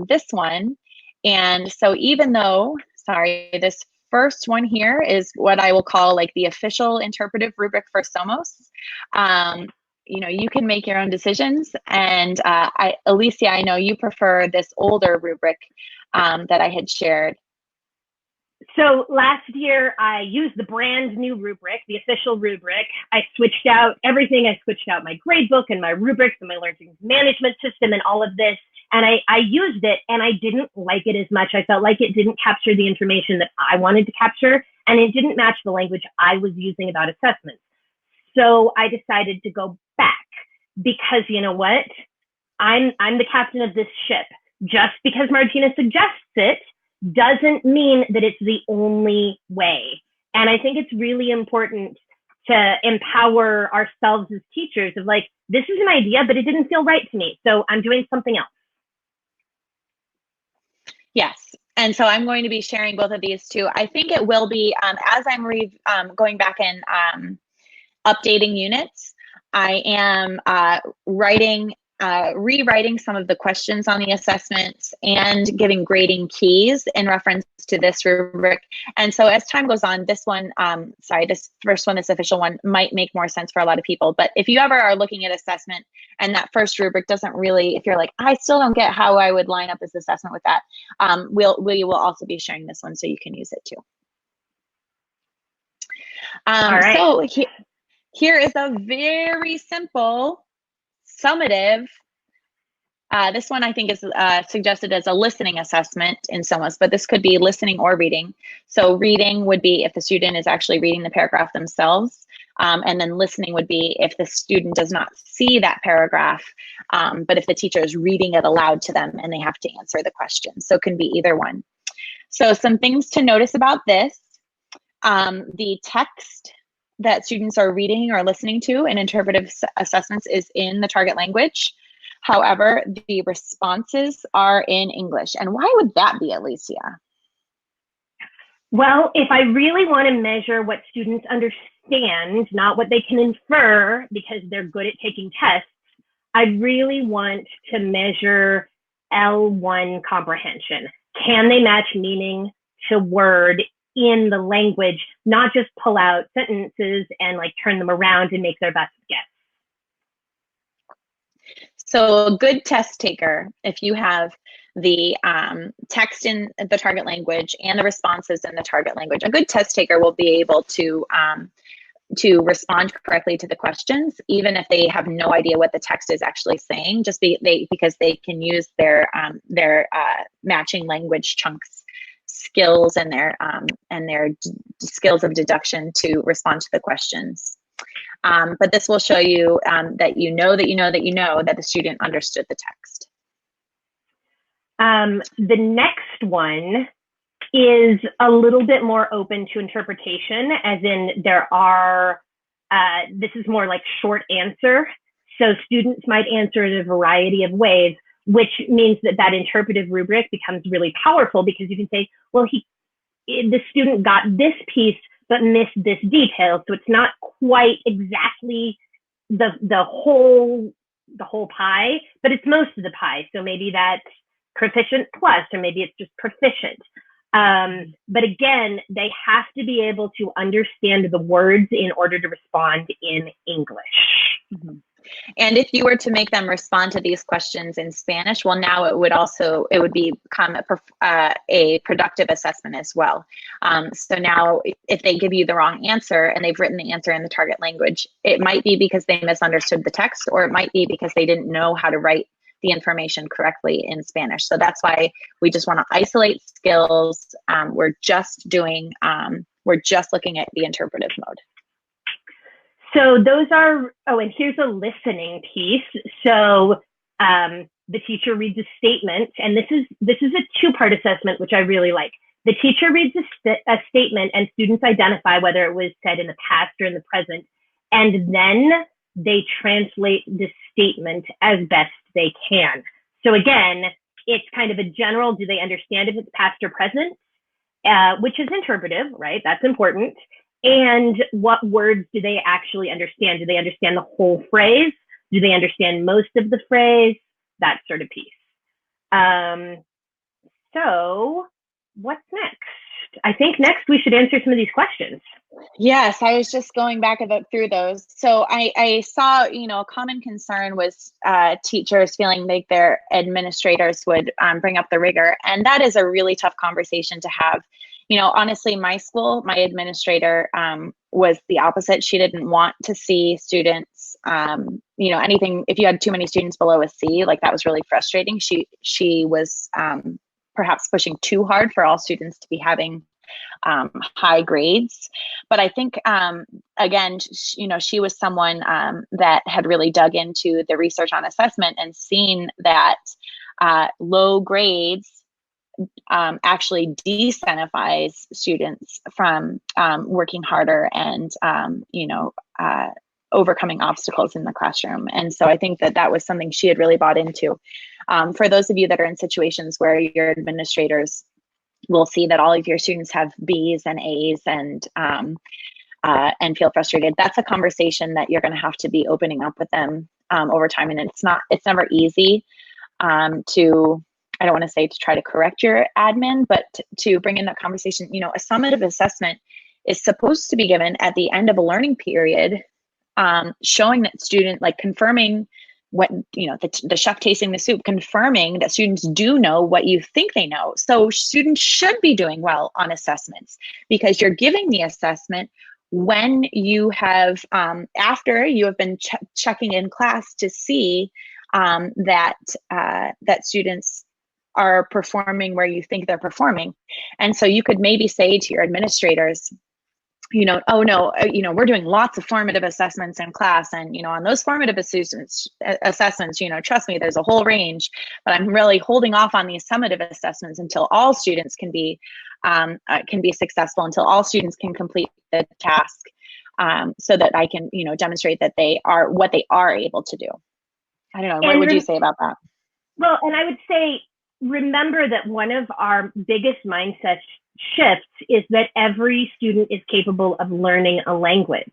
this one. And so even though, sorry, this first one here is what I will call like the official interpretive rubric for SOMOS. You know, you can make your own decisions. And Alicia, I know you prefer this older rubric that I had shared. So last year, I used the brand new rubric, the official rubric. I switched out everything. I switched out my gradebook and my rubrics and my learning management system and all of this. And I used it, and I didn't like it as much. I felt like it didn't capture the information that I wanted to capture, and it didn't match the language I was using about assessments. So I decided to go back, because you know what? I'm the captain of this ship. Just because Martina suggests it doesn't mean that it's the only way. And I think it's really important to empower ourselves as teachers of like, this is an idea, but it didn't feel right to me, so I'm doing something else. Yes. And so I'm going to be sharing both of these too. I think it will be, as I'm going back and updating units, I am rewriting some of the questions on the assessments and giving grading keys in reference to this rubric. And so as time goes on, this one, this first one, this official one, might make more sense for a lot of people. But if you ever are looking at assessment and that first rubric doesn't really, if you're like, I still don't get how I would line up this assessment with that, we will also be sharing this one so you can use it too. All right. So here is a very simple summative. This one I think is suggested as a listening assessment in SOMOS, but this could be listening or reading. So reading would be if the student is actually reading the paragraph themselves, and then listening would be if the student does not see that paragraph, but if the teacher is reading it aloud to them and they have to answer the question. So it can be either one. So some things to notice about this, the text that students are reading or listening to in interpretive assessments is in the target language. However, the responses are in English. And why would that be, Alicia? Well, if I really want to measure what students understand, not what they can infer because they're good at taking tests, I really want to measure L1 comprehension. Can they match meaning to word in the language, not just pull out sentences and like turn them around and make their best guess? So a good test taker, if you have the text in the target language and the responses in the target language, a good test taker will be able to respond correctly to the questions, even if they have no idea what the text is actually saying, just because they can use their matching language chunks skills and their skills of deduction to respond to the questions. But this will show you that you know that the student understood the text. The next one is a little bit more open to interpretation, as in there are, this is more like short answer. So students might answer in a variety of ways, which means that interpretive rubric becomes really powerful because you can say, well, the student got this piece, but missed this detail. So it's not quite exactly the whole pie, but it's most of the pie. So maybe that's proficient plus, or maybe it's just proficient. But again, they have to be able to understand the words in order to respond in English. Mm-hmm. And if you were to make them respond to these questions in Spanish, well, now it would become a productive assessment as well. So now if they give you the wrong answer and they've written the answer in the target language, it might be because they misunderstood the text, or it might be because they didn't know how to write the information correctly in Spanish. So that's why we just want to isolate skills. We're just looking at the interpretive mode. So those are, and here's a listening piece. So the teacher reads a statement, and this is a two-part assessment, which I really like. The teacher reads a statement, and students identify whether it was said in the past or in the present, and then they translate the statement as best they can. So again, it's kind of a general, do they understand if it's past or present, which is interpretive, right? That's important. And what words do they actually understand? Do they understand the whole phrase? Do they understand most of the phrase? That sort of piece. So what's next? I think next we should answer some of these questions. Yes, I was just going back through those. So I saw, a common concern was teachers feeling like their administrators would bring up the rigor. And that is a really tough conversation to have. Honestly, my school, my administrator was the opposite. She didn't want to see students, anything, if you had too many students below a C, like that was really frustrating. She was perhaps pushing too hard for all students to be having high grades. But I think, again, she was someone that had really dug into the research on assessment and seen that low grades actually de-incentivize students from working harder and, overcoming obstacles in the classroom. And so I think that was something she had really bought into. For those of you that are in situations where your administrators will see that all of your students have B's and A's and feel frustrated, that's a conversation that you're going to have to be opening up with them over time. And it's never easy I don't want to say to try to correct your admin, but to bring in that conversation. A summative assessment is supposed to be given at the end of a learning period, showing that student, like confirming what, the chef tasting the soup, confirming that students do know what you think they know. So students should be doing well on assessments because you're giving the assessment when you have, after you have been checking in class to see that students are performing where you think they're performing. And so you could maybe say to your administrators, oh no, we're doing lots of formative assessments in class. And, on those formative assessments, trust me, there's a whole range, but I'm really holding off on these summative assessments until all students can be successful, until all students can complete the task, so that I can, demonstrate that they are what they are able to do. I don't know. What would you say about that? Well, and I would say, remember that one of our biggest mindset shifts is that every student is capable of learning a language.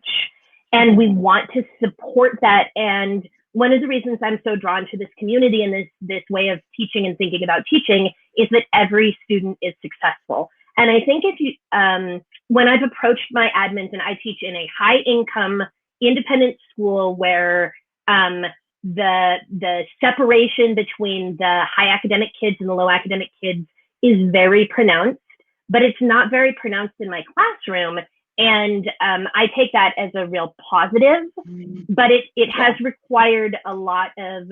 And we want to support that. And one of the reasons I'm so drawn to this community and this way of teaching and thinking about teaching is that every student is successful. And I think if you, when I've approached my admins, and I teach in a high income independent school where the separation between the high academic kids and the low academic kids is very pronounced, but it's not very pronounced in my classroom. And I take that as a real positive, but it has required a lot of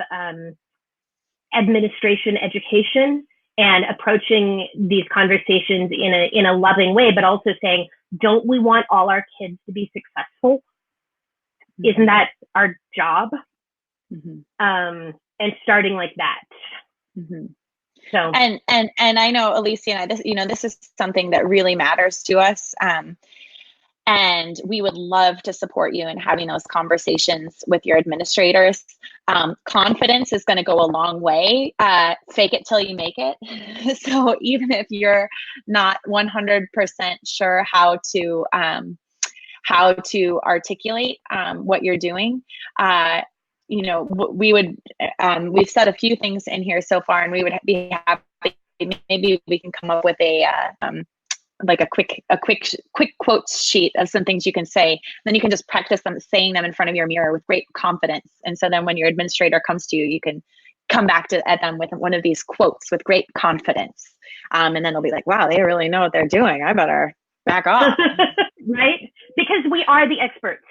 administration education and approaching these conversations in a loving way, but also saying, don't we want all our kids to be successful? Isn't that our job? And starting like that. So and I know Alicia and I, this is something that really matters to us. And we would love to support you in having those conversations with your administrators. Confidence is going to go a long way. Fake it till you make it. So even if you're not 100% sure how to articulate what you're doing, you know, we've said a few things in here so far, and we would be happy. Maybe we can come up with like a quick quotes sheet of some things you can say. Then you can just practice them, saying them in front of your mirror with great confidence. And so then when your administrator comes to you, you can come back at them with one of these quotes with great confidence. And then they'll be like, wow, they really know what they're doing. I better back off. Right? Because we are the experts.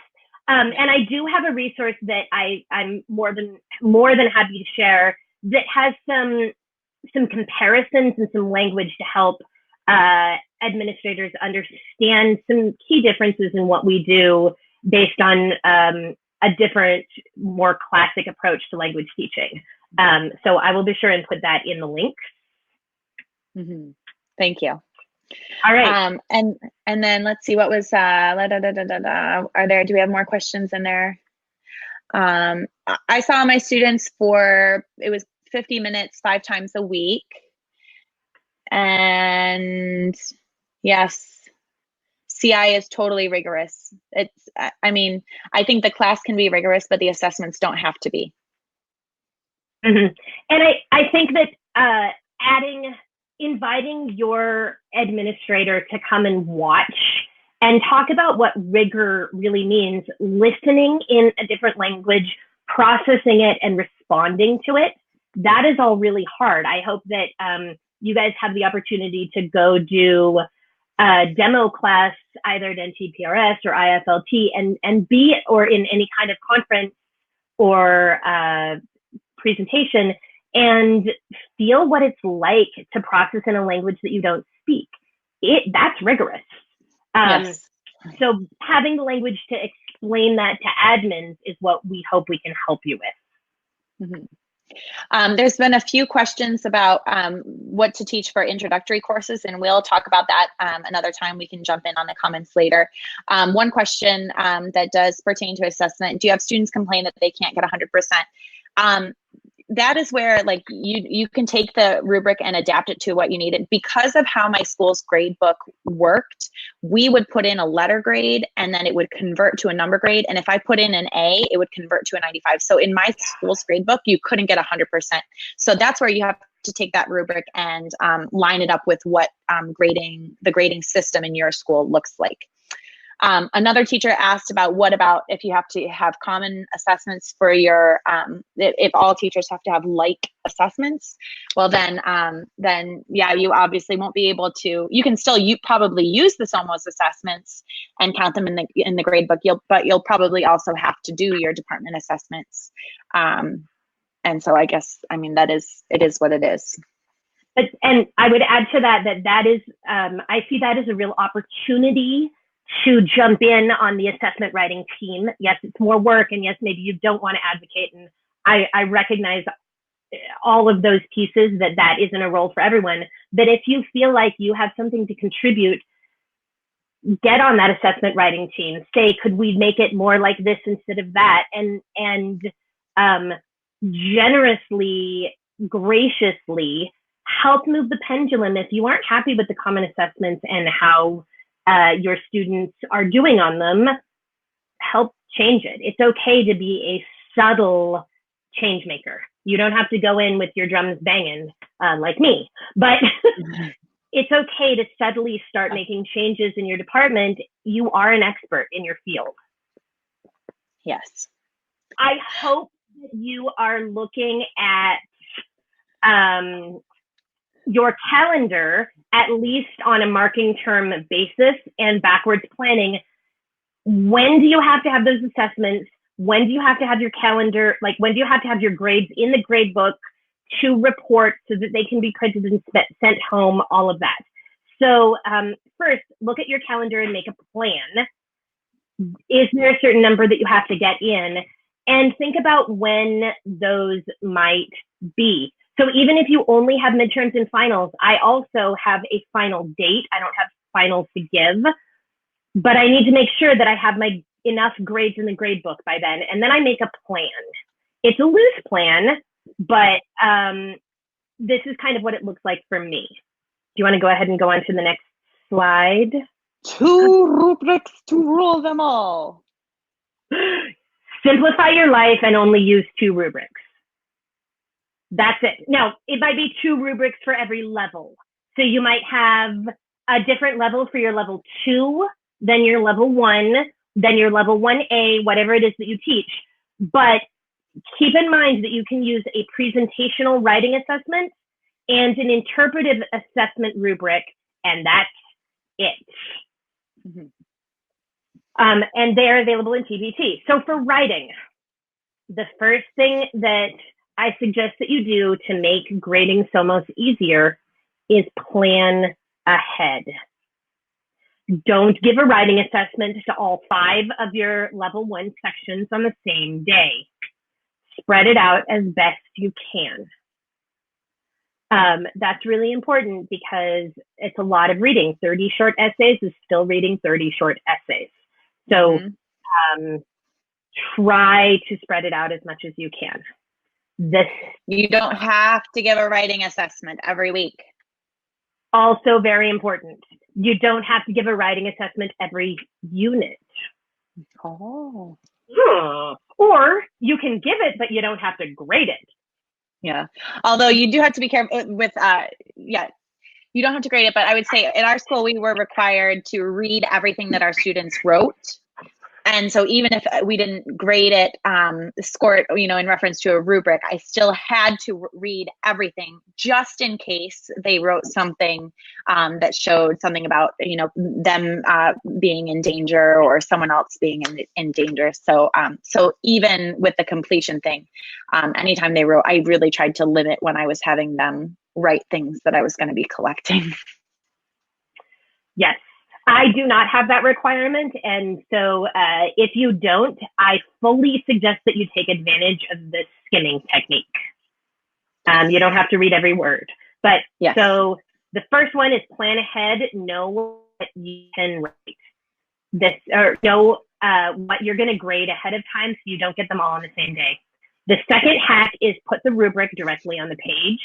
And I do have a resource that I'm more than happy to share that has some comparisons and some language to help administrators understand some key differences in what we do based on a different, more classic approach to language teaching. So I will be sure and put that in the link. Mm-hmm. Thank you. All right. And then let's see, what was do we have more questions in there? I saw my students it was 50 minutes 5 times a week. And yes, CI is totally rigorous. I mean, I think the class can be rigorous, but the assessments don't have to be. Mm-hmm. And I think that inviting your administrator to come and watch and talk about what rigor really means, listening in a different language, processing it, and responding to it, that is all really hard. I hope that you guys have the opportunity to go do a demo class either at NTPRS or IFLT and be, or in any kind of conference or presentation, and feel what it's like to process in a language that you don't speak. That's rigorous. Yes. So having the language to explain that to admins is what we hope we can help you with. Mm-hmm. There's been a few questions about what to teach for introductory courses, and we'll talk about that another time. We can jump in on the comments later. One question that does pertain to assessment: do you have students complain that they can't get 100%? That is where, like, you can take the rubric and adapt it to what you need. And because of how my school's grade book worked, we would put in a letter grade and then it would convert to a number grade. And if I put in an A, it would convert to a 95. So in my school's grade book, you couldn't get 100%. So that's where you have to take that rubric and line it up with what the grading system in your school looks like. Another teacher asked what about if you have to have common assessments for your, if all teachers have to have like assessments? Well, then yeah, you obviously won't be able to. You can still probably use the SOMOS assessments and count them in the grade book. But you'll probably also have to do your department assessments. And so I guess, I mean, it is what it is. And I would add to that is, I see that as a real opportunity to jump in on the assessment writing team. Yes, it's more work, and yes, maybe you don't want to advocate, and I recognize all of those pieces, that isn't a role for everyone. But if you feel like you have something to contribute, get on that assessment writing team. Say, could we make it more like this instead of that? And generously, graciously help move the pendulum. If you aren't happy with the common assessments and how your students are doing on them, help change it. It's okay to be a subtle change maker. You don't have to go in with your drums banging like me, but it's okay to subtly start making changes in your department. You are an expert in your field. Yes. I hope that you are looking at your calendar, at least on a marking term basis, and backwards planning. When do you have to have those assessments? When do you have to have your calendar? Like, when do you have to have your grades in the grade book to report so that they can be printed and sent home, all of that. So first, look at your calendar and make a plan. Is there a certain number that you have to get in? And think about when those might be. So even if you only have midterms and finals, I also have a final date. I don't have finals to give, but I need to make sure that I have enough grades in the grade book by then. And then I make a plan. It's a loose plan, but this is kind of what it looks like for me. Do you want to go ahead and go on to the next slide? 2 rubrics to rule them all. Simplify your life and only use 2 rubrics. That's it. Now, it might be 2 rubrics for every level. So you might have a different level for your level 2, then your level 1, then your level 1A, whatever it is that you teach. But keep in mind that you can use a presentational writing assessment and an interpretive assessment rubric, and that's it. Mm-hmm. And they're available in TBT. So for writing, the first thing that I suggest that you do to make grading SOMOS easier is plan ahead. Don't give a writing assessment to all 5 of your level 1 sections on the same day. Spread it out as best you can. That's really important because it's a lot of reading. 30 short essays is still reading 30 short essays. So try to spread it out as much as you can. You don't have to give a writing assessment every week. Also very important. You don't have to give a writing assessment every unit. Oh. Or you can give it, but you don't have to grade it. Yeah. Although you do have to be careful with, you don't have to grade it, but I would say at our school, we were required to read everything that our students wrote. And so even if we didn't grade it, score it, in reference to a rubric, I still had to read everything just in case they wrote something that showed something about, them being in danger or someone else being in danger. So, so even with the completion thing, anytime they wrote, I really tried to limit when I was having them write things that I was going to be collecting. Yes. I do not have that requirement, and so if you don't, I fully suggest that you take advantage of the skimming technique. You don't have to read every word, but yes. So the first one is plan ahead, know what you can write, or know what you're going to grade ahead of time so you don't get them all on the same day. The second hack is put the rubric directly on the page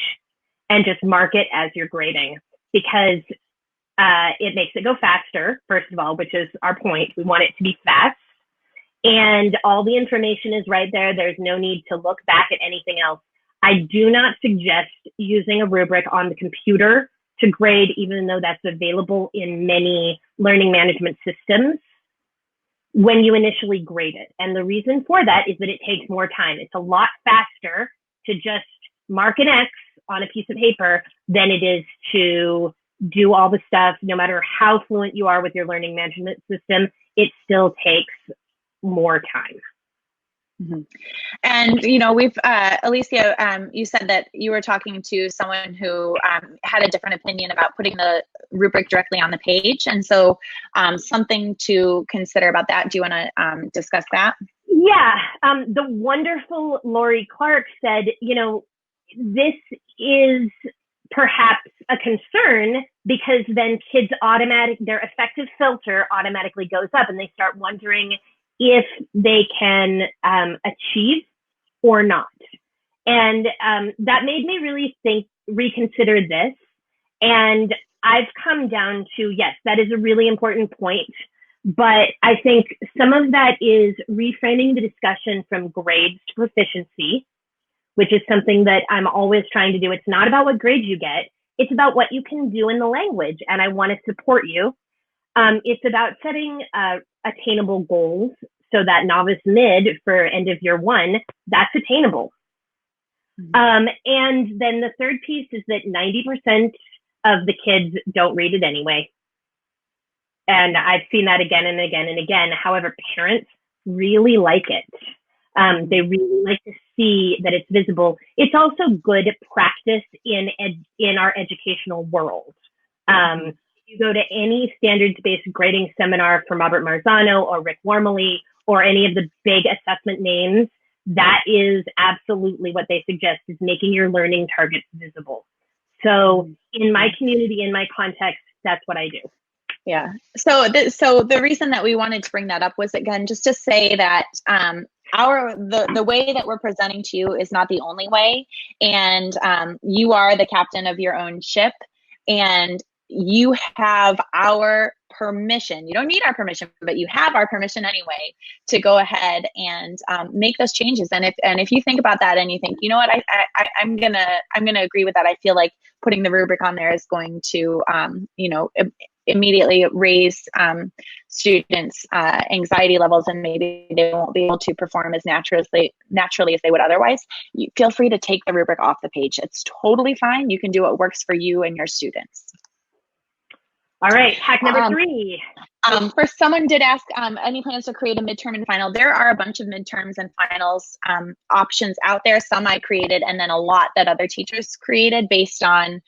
and just mark it as you're grading, because it makes it go faster, first of all, which is our point. We want it to be fast. And all the information is right there. There's no need to look back at anything else. I do not suggest using a rubric on the computer to grade, even though that's available in many learning management systems when you initially grade it. And the reason for that is that it takes more time. It's a lot faster to just mark an X on a piece of paper than it is to do all the stuff. No matter how fluent you are with your learning management system, it still takes more time. Mm-hmm. And, we've, Alicia, you said that you were talking to someone who had a different opinion about putting the rubric directly on the page. And so something to consider about that. Do you want to discuss that? Yeah. The wonderful Lori Clark said, this is perhaps a concern because then kids their affective filter automatically goes up and they start wondering if they can achieve or not. And that made me really reconsider this. And I've come down to, yes, that is a really important point. But I think some of that is reframing the discussion from grades to proficiency, which is something that I'm always trying to do. It's not about what grades you get. It's about what you can do in the language, and I want to support you. It's about setting attainable goals so that novice mid for end of year 1, that's attainable. Mm-hmm. And then the third piece is that 90% of the kids don't read it anyway. And I've seen that again and again and again. However, parents really like it. They really like to see that it's visible. It's also good practice in our educational world. If you go to any standards-based grading seminar from Robert Marzano or Rick Wormley or any of the big assessment names, that is absolutely what they suggest, is making your learning targets visible. So in my community, in my context, that's what I do. Yeah. So the reason that we wanted to bring that up was, again, just to say that the way that we're presenting to you is not the only way, and you are the captain of your own ship, and you have our permission. You don't need our permission, but you have our permission anyway to go ahead and make those changes. And if you think about that and you think, you know what, I'm gonna agree with that. I feel like putting the rubric on there is going to immediately raise students' anxiety levels, and maybe they won't be able to perform as naturally as they would otherwise. You feel free to take the rubric off the page. It's totally fine. You can do what works for you and your students. All right, hack number 3. First, someone did ask, any plans to create a midterm and final? There are a bunch of midterms and finals options out there. Some I created, and then a lot that other teachers created based on,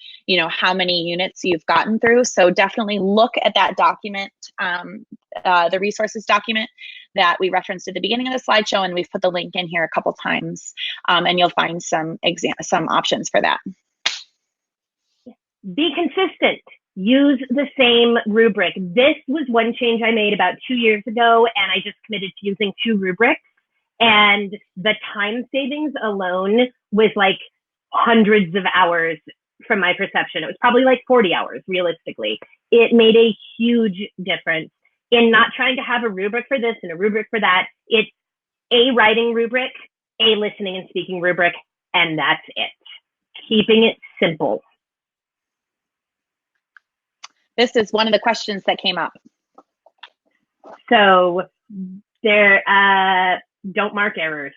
how many units you've gotten through. So definitely look at that document, the resources document that we referenced at the beginning of the slideshow, and we've put the link in here a couple times, and you'll find some options for that. Be consistent. Use the same rubric. This was one change I made about 2 years ago, and I just committed to using 2 rubrics. And the time savings alone was like hundreds of hours from my perception. It was probably like 40 hours, realistically. It made a huge difference in not trying to have a rubric for this and a rubric for that. It's a writing rubric, a listening and speaking rubric, and that's it. Keeping it simple. This is one of the questions that came up. So don't mark errors.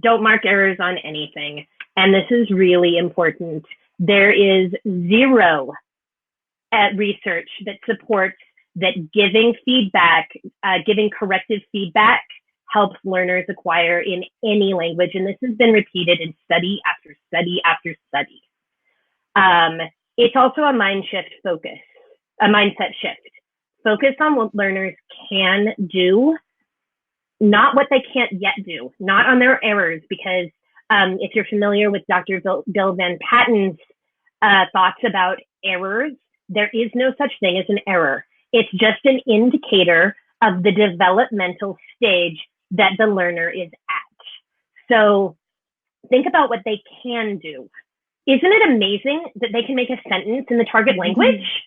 Don't mark errors on anything. And this is really important. There is zero research that supports that giving feedback, giving corrective feedback helps learners acquire in any language. And this has been repeated in study after study after study. It's also a mindset shift. Focus on what learners can do, not what they can't yet do, not on their errors, because if you're familiar with Dr. Bill Van Patten's thoughts about errors, there is no such thing as an error. It's just an indicator of the developmental stage that the learner is at. So think about what they can do. Isn't it amazing that they can make a sentence in the target language?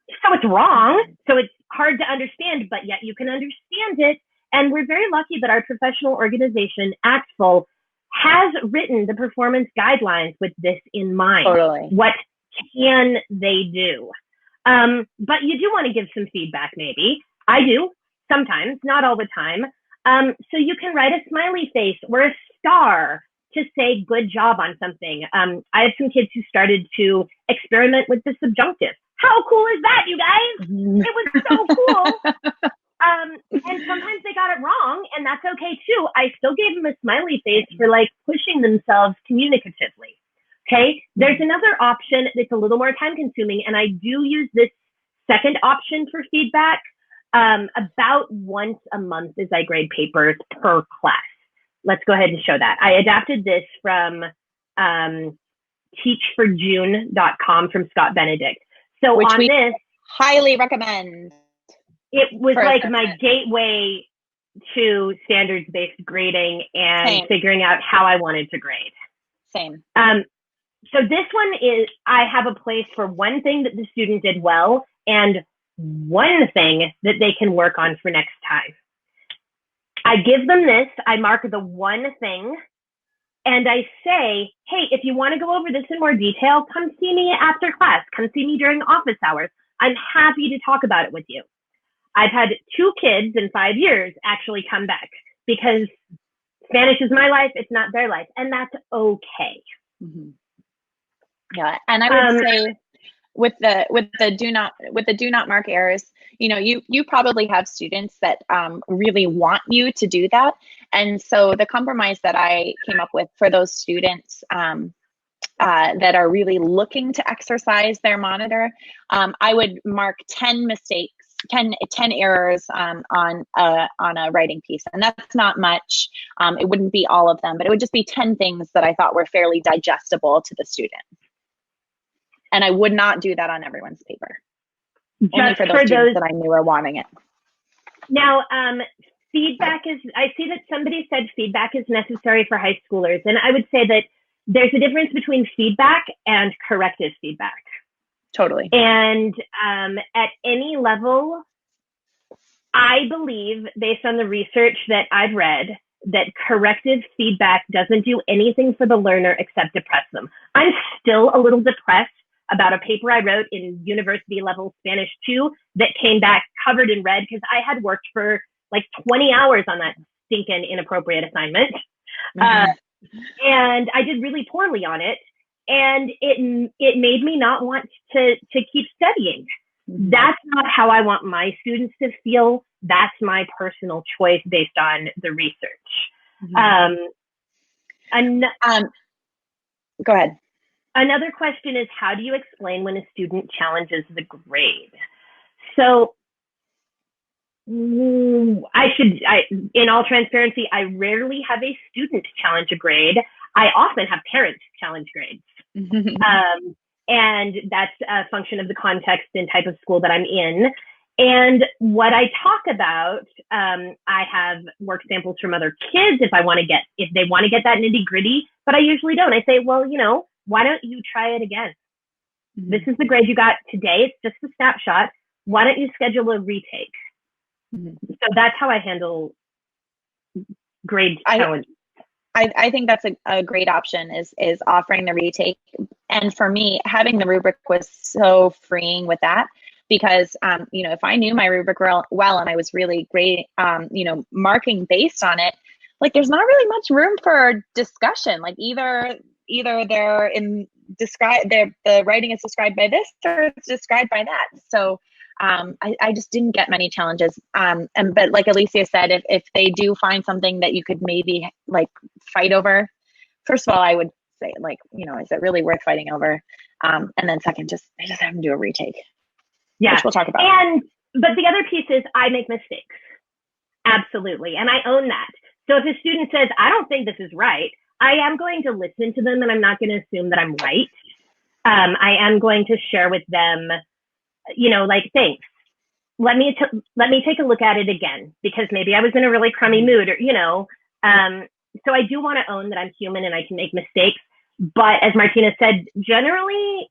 So it's wrong, so it's hard to understand, but yet you can understand it. And we're very lucky that our professional organization, ACTFL, has written the performance guidelines with this in mind. Totally. What can they do? But you do want to give some feedback, maybe. I do, sometimes, not all the time. So you can write a smiley face or a star to say good job on something. I have some kids who started to experiment with the subjunctive. How cool is that, you guys? It was so cool. And sometimes they got it wrong, and that's okay too. I still gave them a smiley face for like pushing themselves communicatively. Okay. There's another option that's a little more time consuming, and I do use this second option for feedback about once a month as I grade papers per class. Let's go ahead and show that. I adapted this from teachforjune.com from Scott Benedict. So which on we this, highly recommend. It was like my gateway to standards-based grading and figuring out how I wanted to grade. Same. So this one is, I have a place for one thing that the student did well and one thing that they can work on for next time. I give them this, I mark the one thing, and I say, hey, if you want to go over this in more detail, come see me after class. Come see me during office hours. I'm happy to talk about it with you. I've had 2 kids in 5 years actually come back because Spanish is my life, it's not their life, and that's okay. Mm-hmm. Yeah, and I would say with the do not mark errors, you probably have students that really want you to do that, and so the compromise that I came up with for those students that are really looking to exercise their monitor, I would mark 10 mistakes. 10 errors on a writing piece, and that's not much. It wouldn't be all of them, but it would just be 10 things that I thought were fairly digestible to the student. And I would not do that on everyone's paper. Only for those students that I knew are wanting it. Now, I see that somebody said feedback is necessary for high schoolers. And I would say that there's a difference between feedback and corrective feedback. Totally. And at any level, I believe, based on the research that I've read, that corrective feedback doesn't do anything for the learner except depress them. I'm still a little depressed about a paper I wrote in university level Spanish 2 that came back covered in red because I had worked for like 20 hours on that stinking inappropriate assignment. And I did really poorly on it. And it made me not want to keep studying. That's not how I want my students to feel. That's my personal choice based on the research. Go ahead. Another question is, how do you explain when a student challenges the grade? So in all transparency, I rarely have a student challenge a grade. I often have parents challenge grades. And that's a function of the context and type of school that I'm in. And what I talk about, I have work samples from other kids if they want to get that nitty gritty, but I usually don't. I say, well, why don't you try it again? This is the grade you got today. It's just a snapshot. Why don't you schedule a retake? So that's how I handle grade challenges. I think that's a great option is offering the retake. And for me, having the rubric was so freeing with that because, if I knew my rubric well and I was really great, marking based on it, like there's not really much room for discussion. Like either they're the writing is described by this or it's described by that. So I just didn't get many challenges. But like Alicia said, if they do find something that you could maybe like fight over, first of all, I would say like, is it really worth fighting over? And then second, just have them do a retake. Yeah. Which we'll talk about. But the other piece is I make mistakes. Absolutely. And I own that. So if a student says, I don't think this is right, I am going to listen to them and I'm not going to assume that I'm right. I am going to share with them, like, thanks. Let me take a look at it again because maybe I was in a really crummy mood or, so I do want to own that I'm human and I can make mistakes. But as Martina said, generally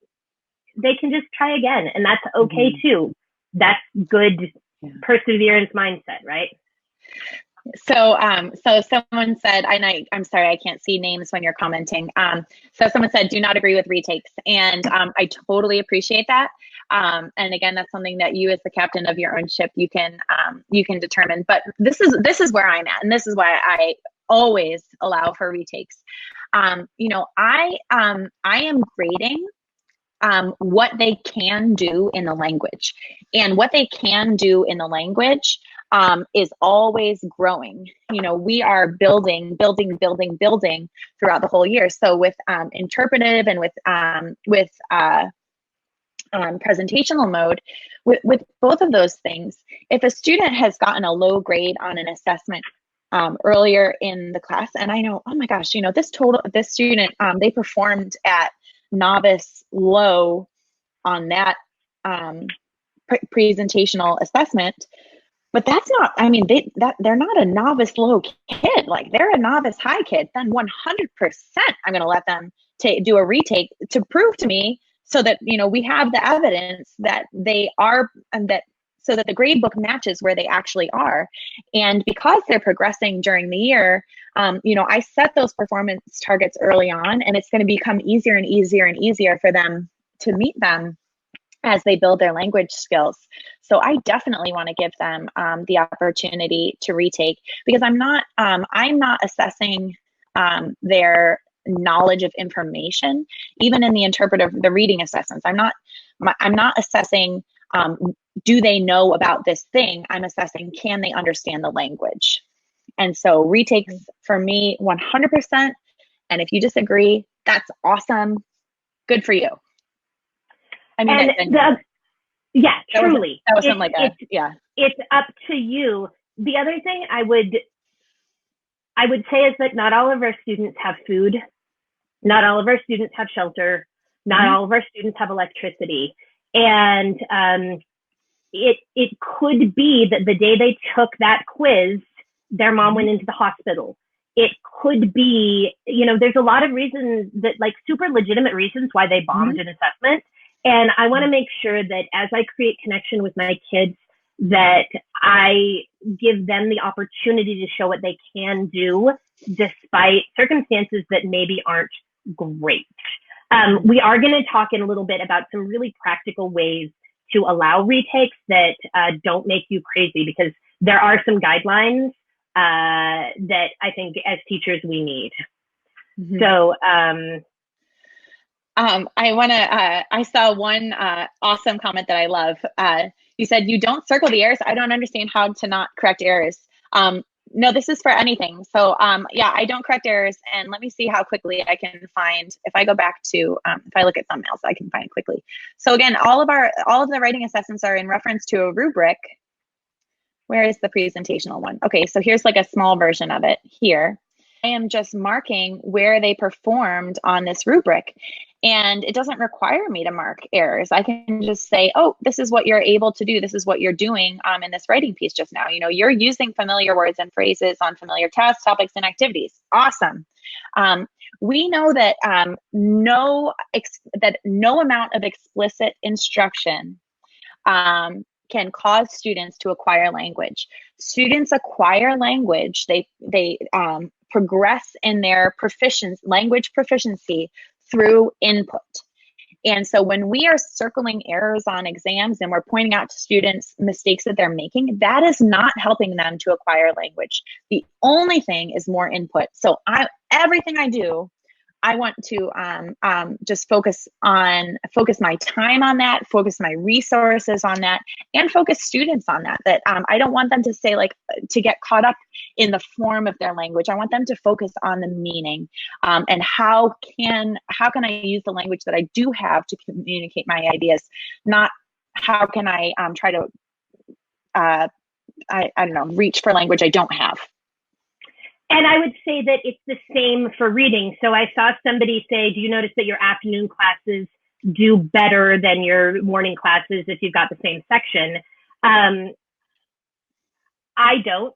they can just try again and that's okay too. That's good perseverance mindset, right? So someone said, and I'm sorry, I can't see names when you're commenting. So someone said, do not agree with retakes. And I totally appreciate that. And again, that's something that you as the captain of your own ship, you can determine, but this is where I'm at. And this is why I always allow for retakes. I am grading what they can do in the language, and what they can do in the language is always growing. We are building throughout the whole year. So with interpretive and with presentational mode, with both of those things, if a student has gotten a low grade on an assessment earlier in the class, and I know, oh my gosh, this student, they performed at novice low on that presentational assessment, but that's not, they're not a novice low kid, like they're a novice high kid, then 100% I'm going to let them do a retake to prove to me so that, we have the evidence that they are, and that so that the grade book matches where they actually are. And because they're progressing during the year, I set those performance targets early on, and it's going to become easier and easier and easier for them to meet them as they build their language skills. So I definitely want to give them the opportunity to retake, because I'm not assessing their knowledge of information, even in the reading assessments. I'm not assessing do they know about this thing. I'm assessing, can they understand the language? And so retakes for me 100%. And if you disagree, that's awesome. Good for you. Truly. That wasn't It's up to you. The other thing I would say is that not all of our students have food. Not all of our students have shelter. Not all of our students have electricity. And it could be that the day they took that quiz, their mom went into the hospital. It could be, you know, there's a lot of reasons that, like, super legitimate reasons why they bombed an assessment. And I want to make sure that as I create connection with my kids, that I give them the opportunity to show what they can do despite circumstances that maybe aren't great. We are going to talk in a little bit about some really practical ways to allow retakes that don't make you crazy, because there are some guidelines that I think as teachers we need. So I saw one awesome comment that I love. You said, you don't circle the errors. I don't understand how to not correct errors. No, this is for anything. So yeah, I don't correct errors. And let me see how quickly I can find, if I go back to, if I look at something else, I can find quickly. So again, all of the writing assessments are in reference to a rubric. Where is the presentational one? Okay, so here's like a small version of it here. I am just marking where they performed on this rubric. And it doesn't require me to mark errors. I can just say, oh, this is what you're able to do. This is what you're doing in this writing piece just now. You know, you're using familiar words and phrases on familiar tasks, topics, and activities. Awesome. We know that no amount of explicit instruction can cause students to acquire language. Students acquire language. They progress in their language proficiency through input. And so when we are circling errors on exams and we're pointing out to students mistakes that they're making, that is not helping them to acquire language. The only thing is more input. So everything I do, I want to just focus my time on that, focus my resources on that, and focus students on that. That I don't want them to say, like, to get caught up in the form of their language. I want them to focus on the meaning and how can I use the language that I do have to communicate my ideas, not how can I try to I don't know, reach for language I don't have. And I would say that it's the same for reading. So I saw somebody say, do you notice that your afternoon classes do better than your morning classes if you've got the same section? I don't.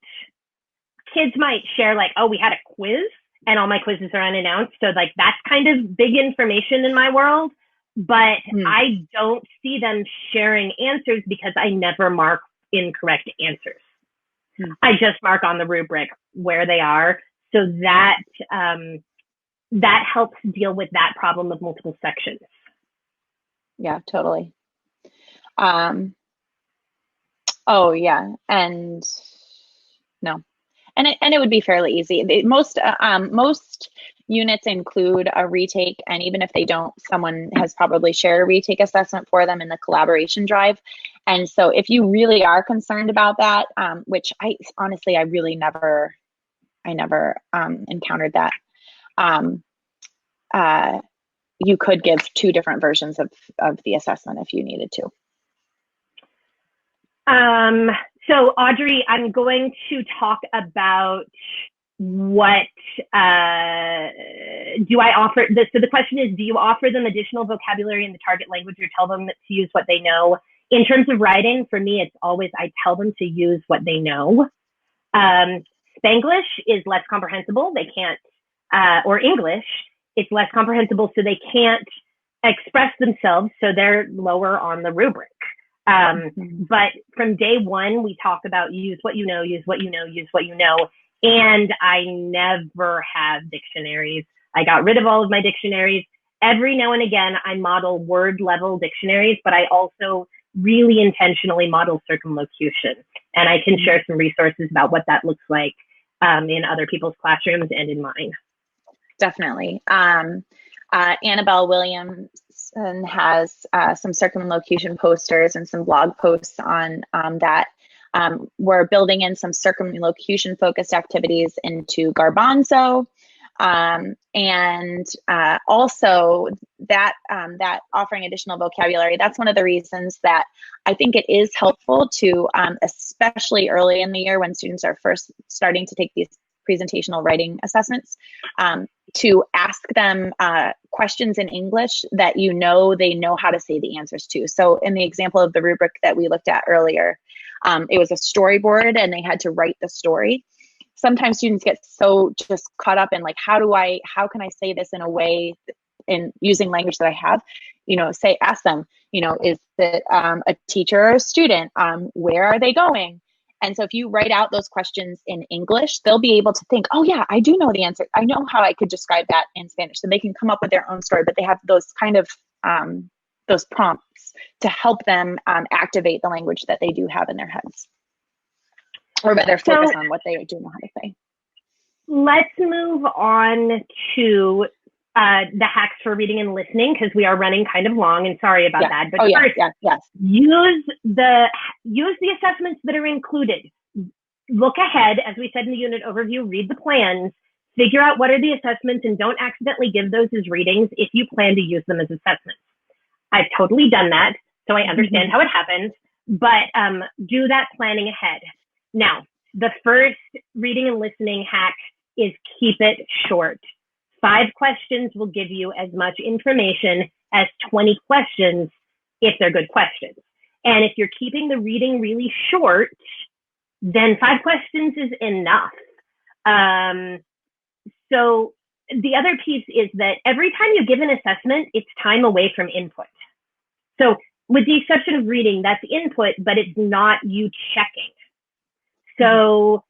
Kids might share, like, oh, we had a quiz and all my quizzes are unannounced. So, like, that's kind of big information in my world. But I don't see them sharing answers because I never mark incorrect answers. I just mark on the rubric where they are, so that that helps deal with that problem of multiple sections. Yeah, totally. Oh yeah, and no, and it would be fairly easy. Most units include a retake, and even if they don't, someone has probably shared a retake assessment for them in the collaboration drive. And so if you really are concerned about that, which I honestly never encountered that, you could give 2 different versions of the assessment if you needed to. So Audrey, I'm going to talk about what do I offer this. So the question is, do you offer them additional vocabulary in the target language or tell them to use what they know? In terms of writing, for me, it's always I tell them to use what they know. Spanglish is less comprehensible. They can't, or English, it's less comprehensible, so they can't express themselves, so they're lower on the rubric. But from day one, we talk about use what you know, use what you know, use what you know. And I never have dictionaries. I got rid of all of my dictionaries. Every now and again, I model word level dictionaries, but I also really intentionally model circumlocution. And I can share some resources about what that looks like in other people's classrooms and in mine. Definitely. Annabelle Williamson has some circumlocution posters and some blog posts on that. We're building in some circumlocution focused activities into Garbanzo. And also that offering additional vocabulary, that's one of the reasons that I think it is helpful to, especially early in the year when students are first starting to take these presentational writing assessments, to ask them questions in English that they know how to say the answers to. So in the example of the rubric that we looked at earlier, it was a storyboard and they had to write the story. sometimes students get so just caught up in like, how can I say this in a way in using language that I have, ask them, is it a teacher or a student? Where are they going? And so if you write out those questions in English, they'll be able to think, oh yeah, I do know the answer. I know how I could describe that in Spanish. So they can come up with their own story, but they have those kind of, those prompts to help them activate the language that they do have in their heads. Or better focus on what they do know how to say. Let's move on to the hacks for reading and listening, because we are running kind of long, and sorry about that. But first, use the assessments that are included. Look ahead, as we said in the unit overview, read the plans, figure out what are the assessments, and don't accidentally give those as readings if you plan to use them as assessments. I've totally done that, so I understand how it happens, but do that planning ahead. Now, the first reading and listening hack is keep it short. 5 questions will give you as much information as 20 questions if they're good questions. And if you're keeping the reading really short, then 5 questions is enough. So the other piece is that every time you give an assessment, it's time away from input. So with the exception of reading, that's input, but it's not you checking. So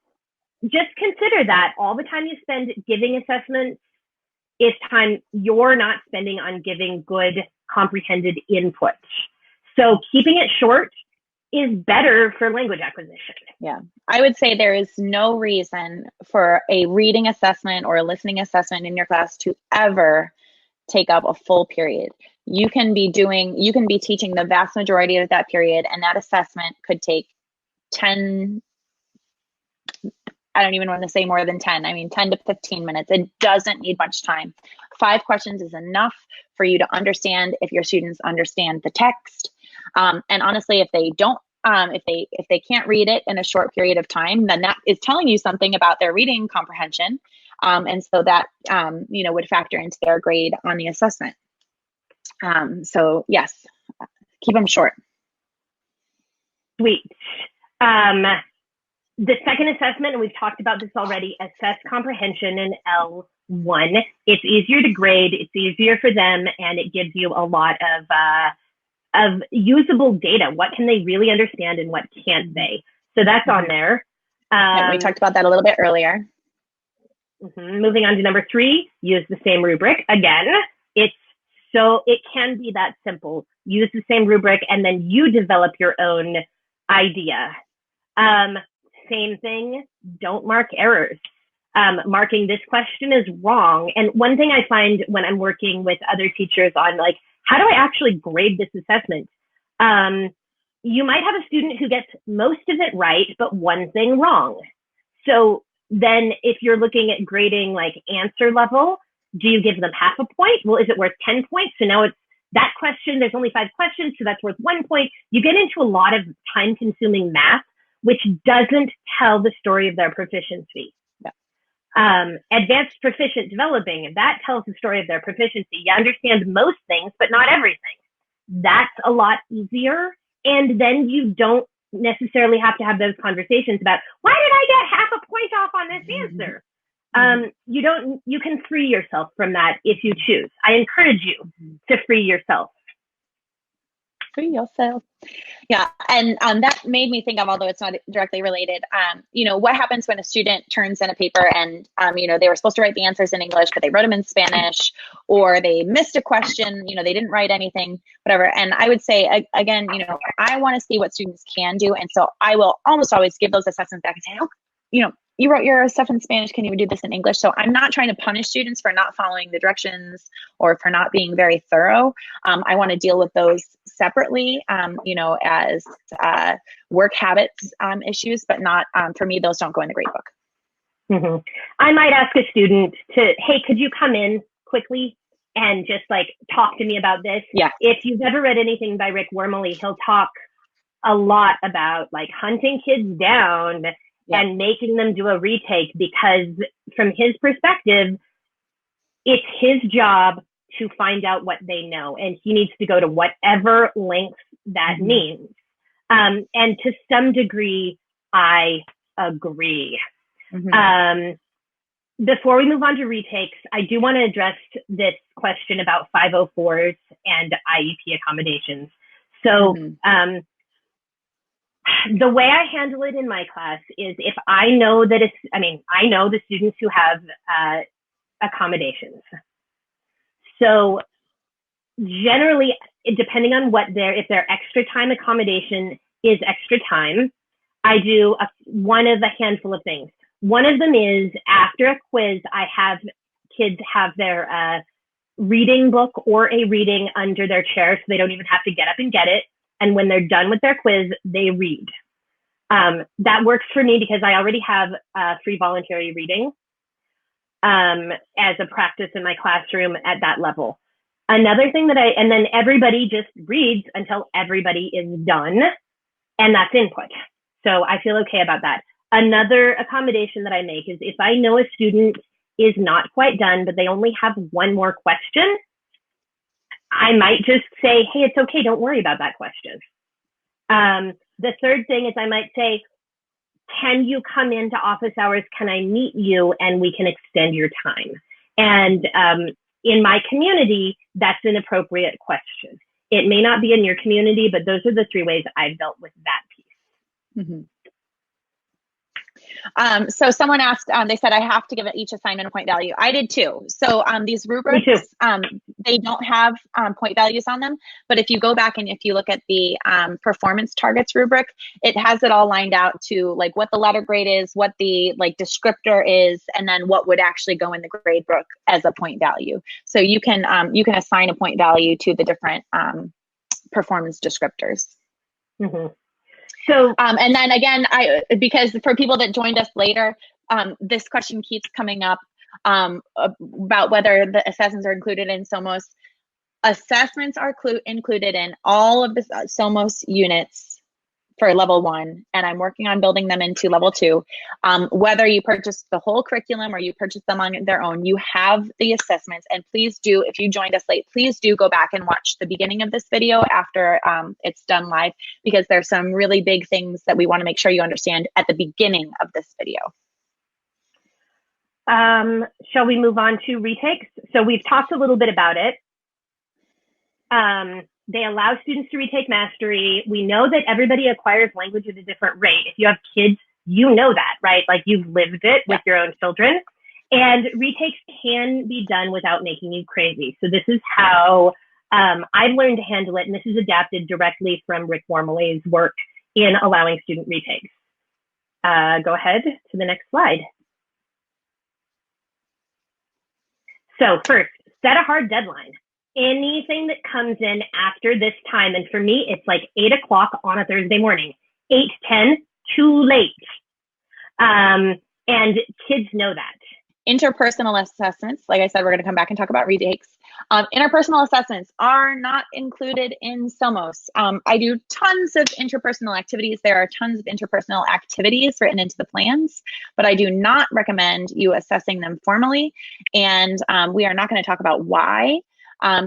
just consider that all the time you spend giving assessments is time you're not spending on giving good comprehended input. So keeping it short is better for language acquisition. Yeah, I would say there is no reason for a reading assessment or a listening assessment in your class to ever take up a full period. You can be teaching the vast majority of that period, and that assessment could take 10, I don't even want to say more than 10. I mean, 10 to 15 minutes. It doesn't need much time. 5 questions is enough for you to understand if your students understand the text. And honestly, if they don't, if they can't read it in a short period of time, then that is telling you something about their reading comprehension. And so that, would factor into their grade on the assessment. So yes, keep them short. Sweet. The second assessment, and we've talked about this already, assess comprehension in L1. It's easier to grade, it's easier for them, and it gives you a lot of usable data. What can they really understand and what can't they? So that's on there. We talked about that a little bit earlier. Moving on to number 3, use the same rubric. Again, it can be that simple. Use the same rubric and then you develop your own idea. Same thing, don't mark errors. Marking this question is wrong. And one thing I find when I'm working with other teachers on like, how do I actually grade this assessment? You might have a student who gets most of it right, but one thing wrong. So then if you're looking at grading like answer level, do you give them half a point? Well, is it worth 10 points? So now it's that question, there's only 5 questions, so that's worth 1 point. You get into a lot of time-consuming math, which doesn't tell the story of their proficiency. Advanced proficient developing, that tells the story of their proficiency. You understand most things, but not everything. That's a lot easier. And then you don't necessarily have to have those conversations about, why did I get half a point off on this answer? You can free yourself from that if you choose. I encourage you to free yourself. Free yourself. Yeah, and that made me think of, although it's not directly related, what happens when a student turns in a paper and, they were supposed to write the answers in English, but they wrote them in Spanish, or they missed a question, they didn't write anything, whatever. And I would say, again, I want to see what students can do. And so I will almost always give those assessments back and say, you wrote your stuff in Spanish, can you do this in English? So I'm not trying to punish students for not following the directions or for not being very thorough. I want to deal with those separately, as work habits issues, but not, for me, those don't go in the gradebook. I might ask a student to, hey, could you come in quickly and just like talk to me about this? Yeah. If you've ever read anything by Rick Wormeli, he'll talk a lot about like hunting kids down and making them do a retake, because from his perspective, it's his job to find out what they know, and he needs to go to whatever length that means. And to some degree, I agree. Mm-hmm. Before we move on to retakes, I do want to address this question about 504s and IEP accommodations. So the way I handle it in my class is if I know that I know the students who have accommodations. So generally, depending on if their extra time accommodation is extra time, I do one of a handful of things. One of them is after a quiz, I have kids have their reading book or a reading under their chair so they don't even have to get up and get it. And when they're done with their quiz, they read. That works for me because I already have free voluntary reading as a practice in my classroom at that level. Another thing and then everybody just reads until everybody is done, and that's input. So I feel okay about that. Another accommodation that I make is if I know a student is not quite done, but they only have one more question, I might just say, hey, it's okay, don't worry about that question. The third thing is I might say, can you come into office hours? Can I meet you and we can extend your time? And in my community, that's an appropriate question. It may not be in your community, but those are the three ways I've dealt with that piece. Mm-hmm. So someone asked, they said, I have to give each assignment a point value. I did too. So these rubrics, they don't have point values on them. But if you go back and if you look at the performance targets rubric, it has it all lined out to like what the letter grade is, what the descriptor is, and then what would actually go in the grade book as a point value. So you can assign a point value to the different performance descriptors. Mm-hmm. So, and then again, because for people that joined us later, this question keeps coming up about whether the assessments are included in SOMOS. Assessments are included in all of the SOMOS units for level 1, and I'm working on building them into level 2. Whether you purchase the whole curriculum or you purchase them on their own, you have the assessments. And please do, if you joined us late, please do go back and watch the beginning of this video after it's done live, because there's some really big things that we want to make sure you understand at the beginning of this video. Shall we move on to retakes? So we've talked a little bit about it. They allow students to retake mastery. We know that everybody acquires language at a different rate. If you have kids, you know that, right? Like you've lived it with your own children. And retakes can be done without making you crazy. So this is how I've learned to handle it. And this is adapted directly from Rick Wormley's work in allowing student retakes. Go ahead to the next slide. So first, set a hard deadline. Anything that comes in after this time, and for me, it's like 8 o'clock on a Thursday morning, 8:10, too late. And kids know that. Interpersonal assessments, like I said, we're going to come back and talk about retakes. Interpersonal assessments are not included in SOMOS. I do tons of interpersonal activities. There are tons of interpersonal activities written into the plans, but I do not recommend you assessing them formally. And we are not going to talk about why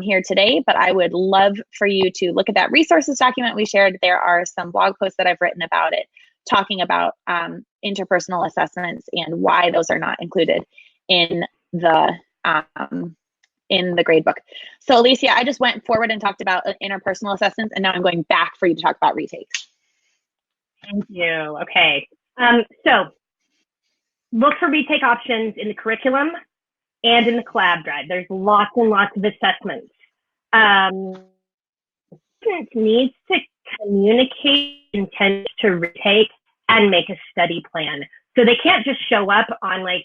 here today, but I would love for you to look at that resources document we shared. There are some blog posts that I've written about it, talking about interpersonal assessments and why those are not included in the gradebook. So Alicia, I just went forward and talked about interpersonal assessments, and now I'm going back for you to talk about retakes. Thank you. Okay. So look for retake options in the curriculum and in the collab drive. There's lots and lots of assessments. Students needs to communicate intent to retake and make a study plan. So they can't just show up on like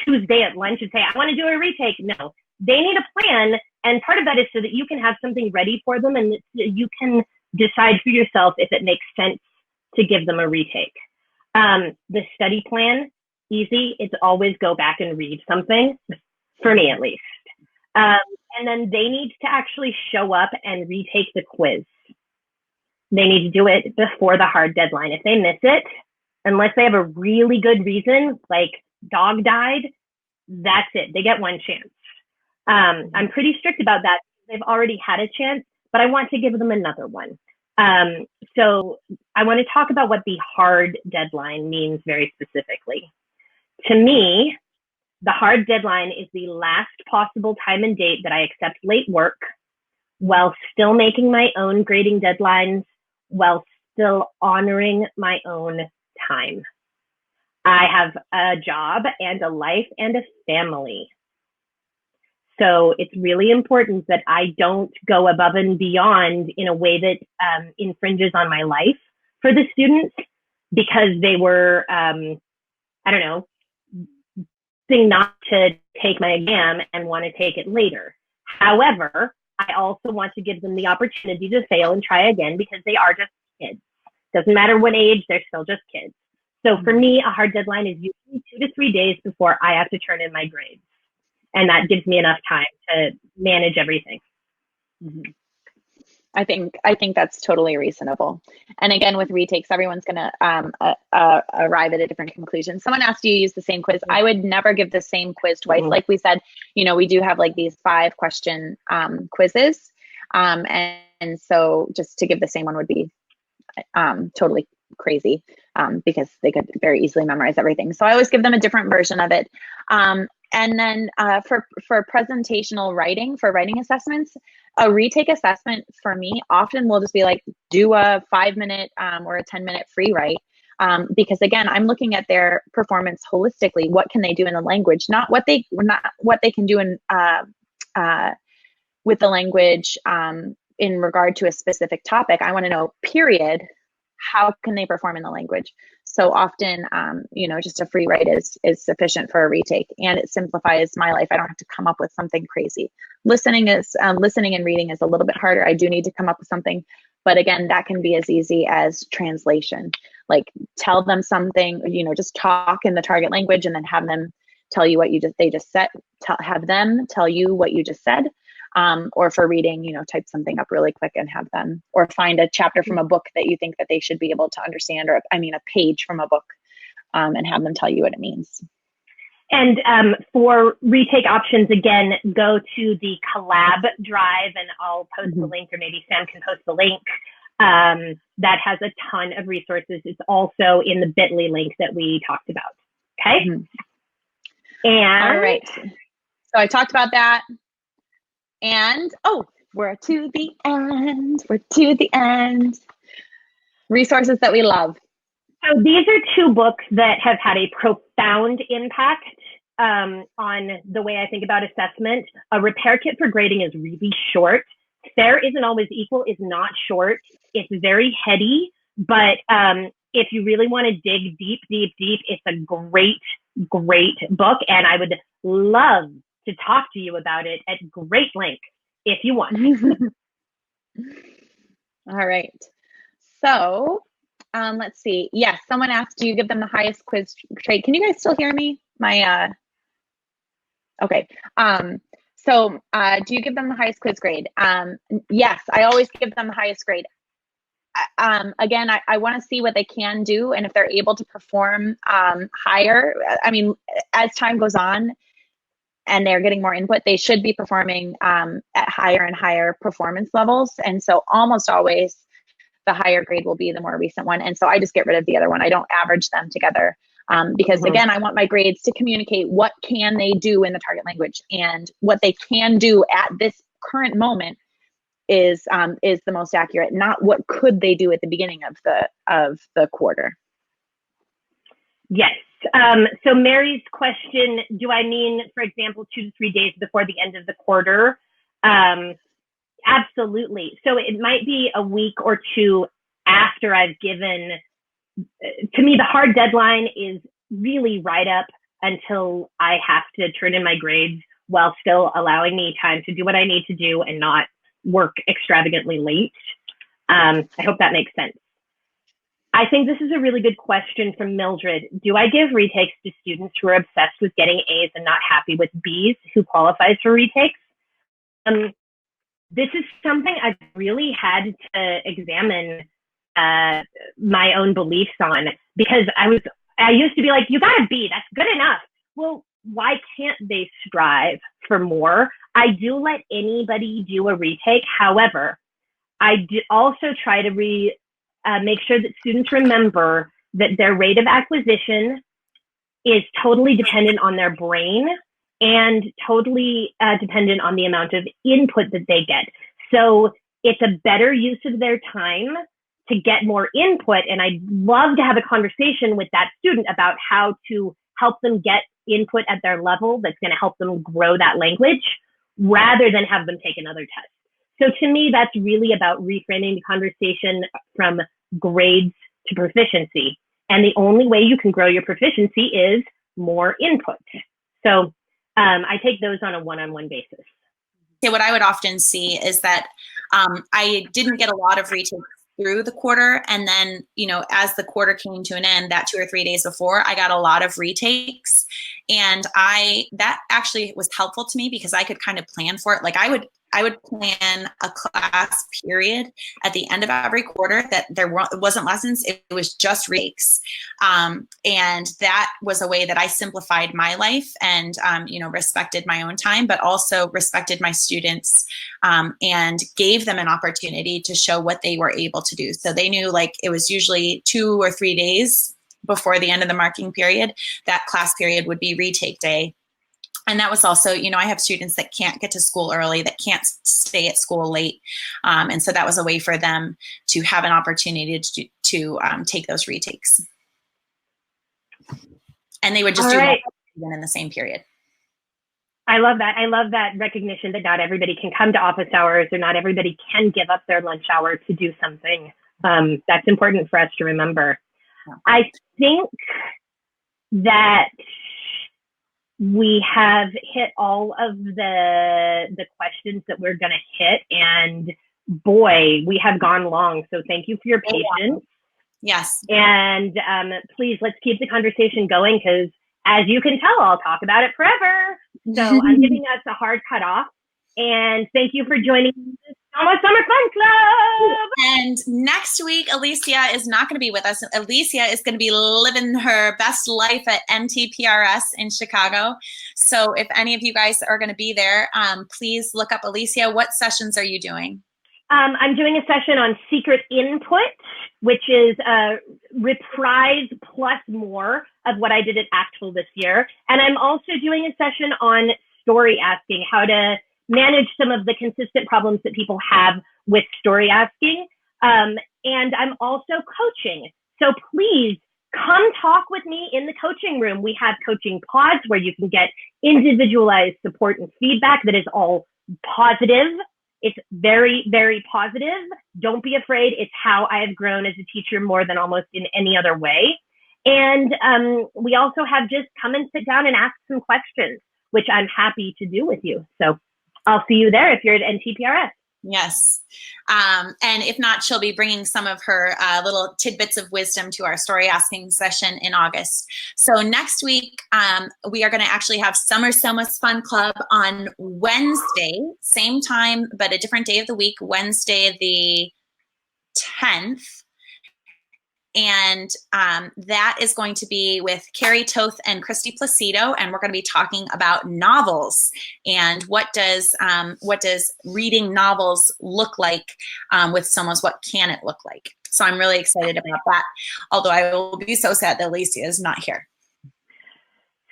Tuesday at lunch and say, I want to do a retake. No, they need a plan. And part of that is so that you can have something ready for them and you can decide for yourself if it makes sense to give them a retake. The study plan, easy. It's always go back and read something, for me at least. And then they need to actually show up and retake the quiz. They need to do it before the hard deadline. If they miss it, unless they have a really good reason, like dog died, that's it. They get one chance. I'm pretty strict about that. They've already had a chance, but I want to give them another one. So I want to talk about what the hard deadline means very specifically. To me, the hard deadline is the last possible time and date that I accept late work while still making my own grading deadlines, while still honoring my own time. I have a job and a life and a family. So it's really important that I don't go above and beyond in a way that infringes on my life for the students, because they were, I don't know, saying not to take my exam and want to take it later. However, I also want to give them the opportunity to fail and try again, because they are just kids. Doesn't matter what age, they're still just kids. So for me, a hard deadline is usually 2 to 3 days before I have to turn in my grades. And that gives me enough time to manage everything. Mm-hmm. I think that's totally reasonable. And again, with retakes, everyone's going to arrive at a different conclusion. Someone asked you to use the same quiz. I would never give the same quiz twice. Mm-hmm. Like we said, we do have like these 5 question quizzes. And so just to give the same one would be totally crazy, because they could very easily memorize everything. So I always give them a different version of it. And then for presentational writing, for writing assessments, a retake assessment for me often will just be like, do a 5-minute or a 10-minute free write. Because again, I'm looking at their performance holistically. What can they do in the language? Not what they can do in with the language in regard to a specific topic. I want to know, period, how can they perform in the language? So often, just a free write is sufficient for a retake, and it simplifies my life. I don't have to come up with something crazy. Listening and reading is a little bit harder. I do need to come up with something, but again, that can be as easy as translation. Like tell them something, just talk in the target language, and then have them tell you what they just said. Have them tell you what you just said. Or for reading, type something up really quick and have them, or find a chapter from a book that you think that they should be able to understand, or a page from a book, and have them tell you what it means. And for retake options, again, go to the Collab drive, and I'll post the link, or maybe Sam can post the link. That has a ton of resources. It's also in the bit.ly link that we talked about. Okay. And all right. So I talked about that. And, we're to the end. We're to the end. Resources that we love. So these are 2 books that have had a profound impact on the way I think about assessment. A Repair Kit for Grading is really short. Fair Isn't Always Equal is not short. It's very heady, but if you really want to dig deep, it's a great, great book. And I would love to talk to you about it at great length if you want. All right. So let's see. Yes, someone asked, do you give them the highest quiz grade? Can you guys still hear me? Okay. So do you give them the highest quiz grade? Yes, I always give them the highest grade. Again, I want to see what they can do, and if they're able to perform higher. As time goes on, and they're getting more input, they should be performing at higher and higher performance levels. And so almost always the higher grade will be the more recent one. And so I just get rid of the other one. I don't average them together because again, I want my grades to communicate what can they do in the target language, and what they can do at this current moment is the most accurate, not what could they do at the beginning of the quarter. Yes. So Mary's question, do I mean, for example, 2 to 3 days before the end of the quarter? Absolutely. So it might be a week or 2 after I've given, to me, the hard deadline is really right up until I have to turn in my grades, while still allowing me time to do what I need to do and not work extravagantly late. I hope that makes sense. I think this is a really good question from Mildred. Do I give retakes to students who are obsessed with getting A's and not happy with B's, who qualifies for retakes? This is something I've really had to examine my own beliefs on, because I used to be like, you got a B, that's good enough. Well, why can't they strive for more? I do let anybody do a retake. However, I do also try to make sure that students remember that their rate of acquisition is totally dependent on their brain and totally dependent on the amount of input that they get. So it's a better use of their time to get more input. And I'd love to have a conversation with that student about how to help them get input at their level that's going to help them grow that language rather than have them take another test. So to me, that's really about reframing the conversation from grades to proficiency. And the only way you can grow your proficiency is more input. So I take those on a one-on-one basis. Yeah, what I would often see is that I didn't get a lot of retakes through the quarter. And then, you know, as the quarter came to an end, that 2 or 3 days before, I got a lot of retakes. And that actually was helpful to me because I could kind of plan for it. Like I would plan a class period at the end of every quarter that it wasn't lessons, it was just retakes. And that was a way that I simplified my life and, you know, respected my own time, but also respected my students and gave them an opportunity to show what they were able to do. So they knew like it was usually 2 or 3 days before the end of the marking period, that class period would be retake day. And that was also, you know, I have students that can't get to school early, that can't stay at school late. And so that was a way for them to have an opportunity to take those retakes. And they would just do one in the same period. I love that. I love that recognition that not everybody can come to office hours or not everybody can give up their lunch hour to do something. That's important for us to remember. Yeah. I think that we have hit all of the questions that we're going to hit, and boy, we have gone long. So thank you for your patience. Yes. And please, let's keep the conversation going because as you can tell, I'll talk about it forever. So I'm giving us a hard cutoff. And thank you for joining the SOMOS Summer Fun Club. And next week, Alicia is not going to be with us. Alicia is going to be living her best life at NTPRS in Chicago. So if any of you guys are going to be there, please look up Alicia. What sessions are you doing? I'm doing a session on secret input, which is a reprise plus more of what I did at Actual this year. And I'm also doing a session on story asking, how to manage some of the consistent problems that people have with story asking. And I'm also coaching. So please come talk with me in the coaching room. We have coaching pods where you can get individualized support and feedback that is all positive. It's very, very positive. Don't be afraid. It's how I have grown as a teacher more than almost in any other way. And we also have just come and sit down and ask some questions, which I'm happy to do with you. So I'll see you there if you're at NTPRS. Yes. And if not, she'll be bringing some of her little tidbits of wisdom to our story asking session in August. So next week, we are going to actually have Summer SOMOS Fun Club on Wednesday, same time, but a different day of the week, Wednesday the 10th. And that is going to be with Carrie Toth and Christy Placido, and we're going to be talking about novels and what does reading novels look like with SOMOS? What can it look like? So I'm really excited about that. Although I will be so sad that Alicia is not here.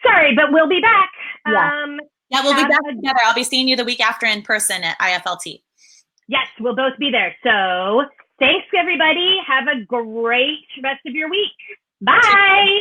Sorry, but we'll be back. Yeah, we'll be back together. I'll be seeing you the week after in person at IFLT. Yes, we'll both be there. So thanks, everybody. Have a great rest of your week. Bye.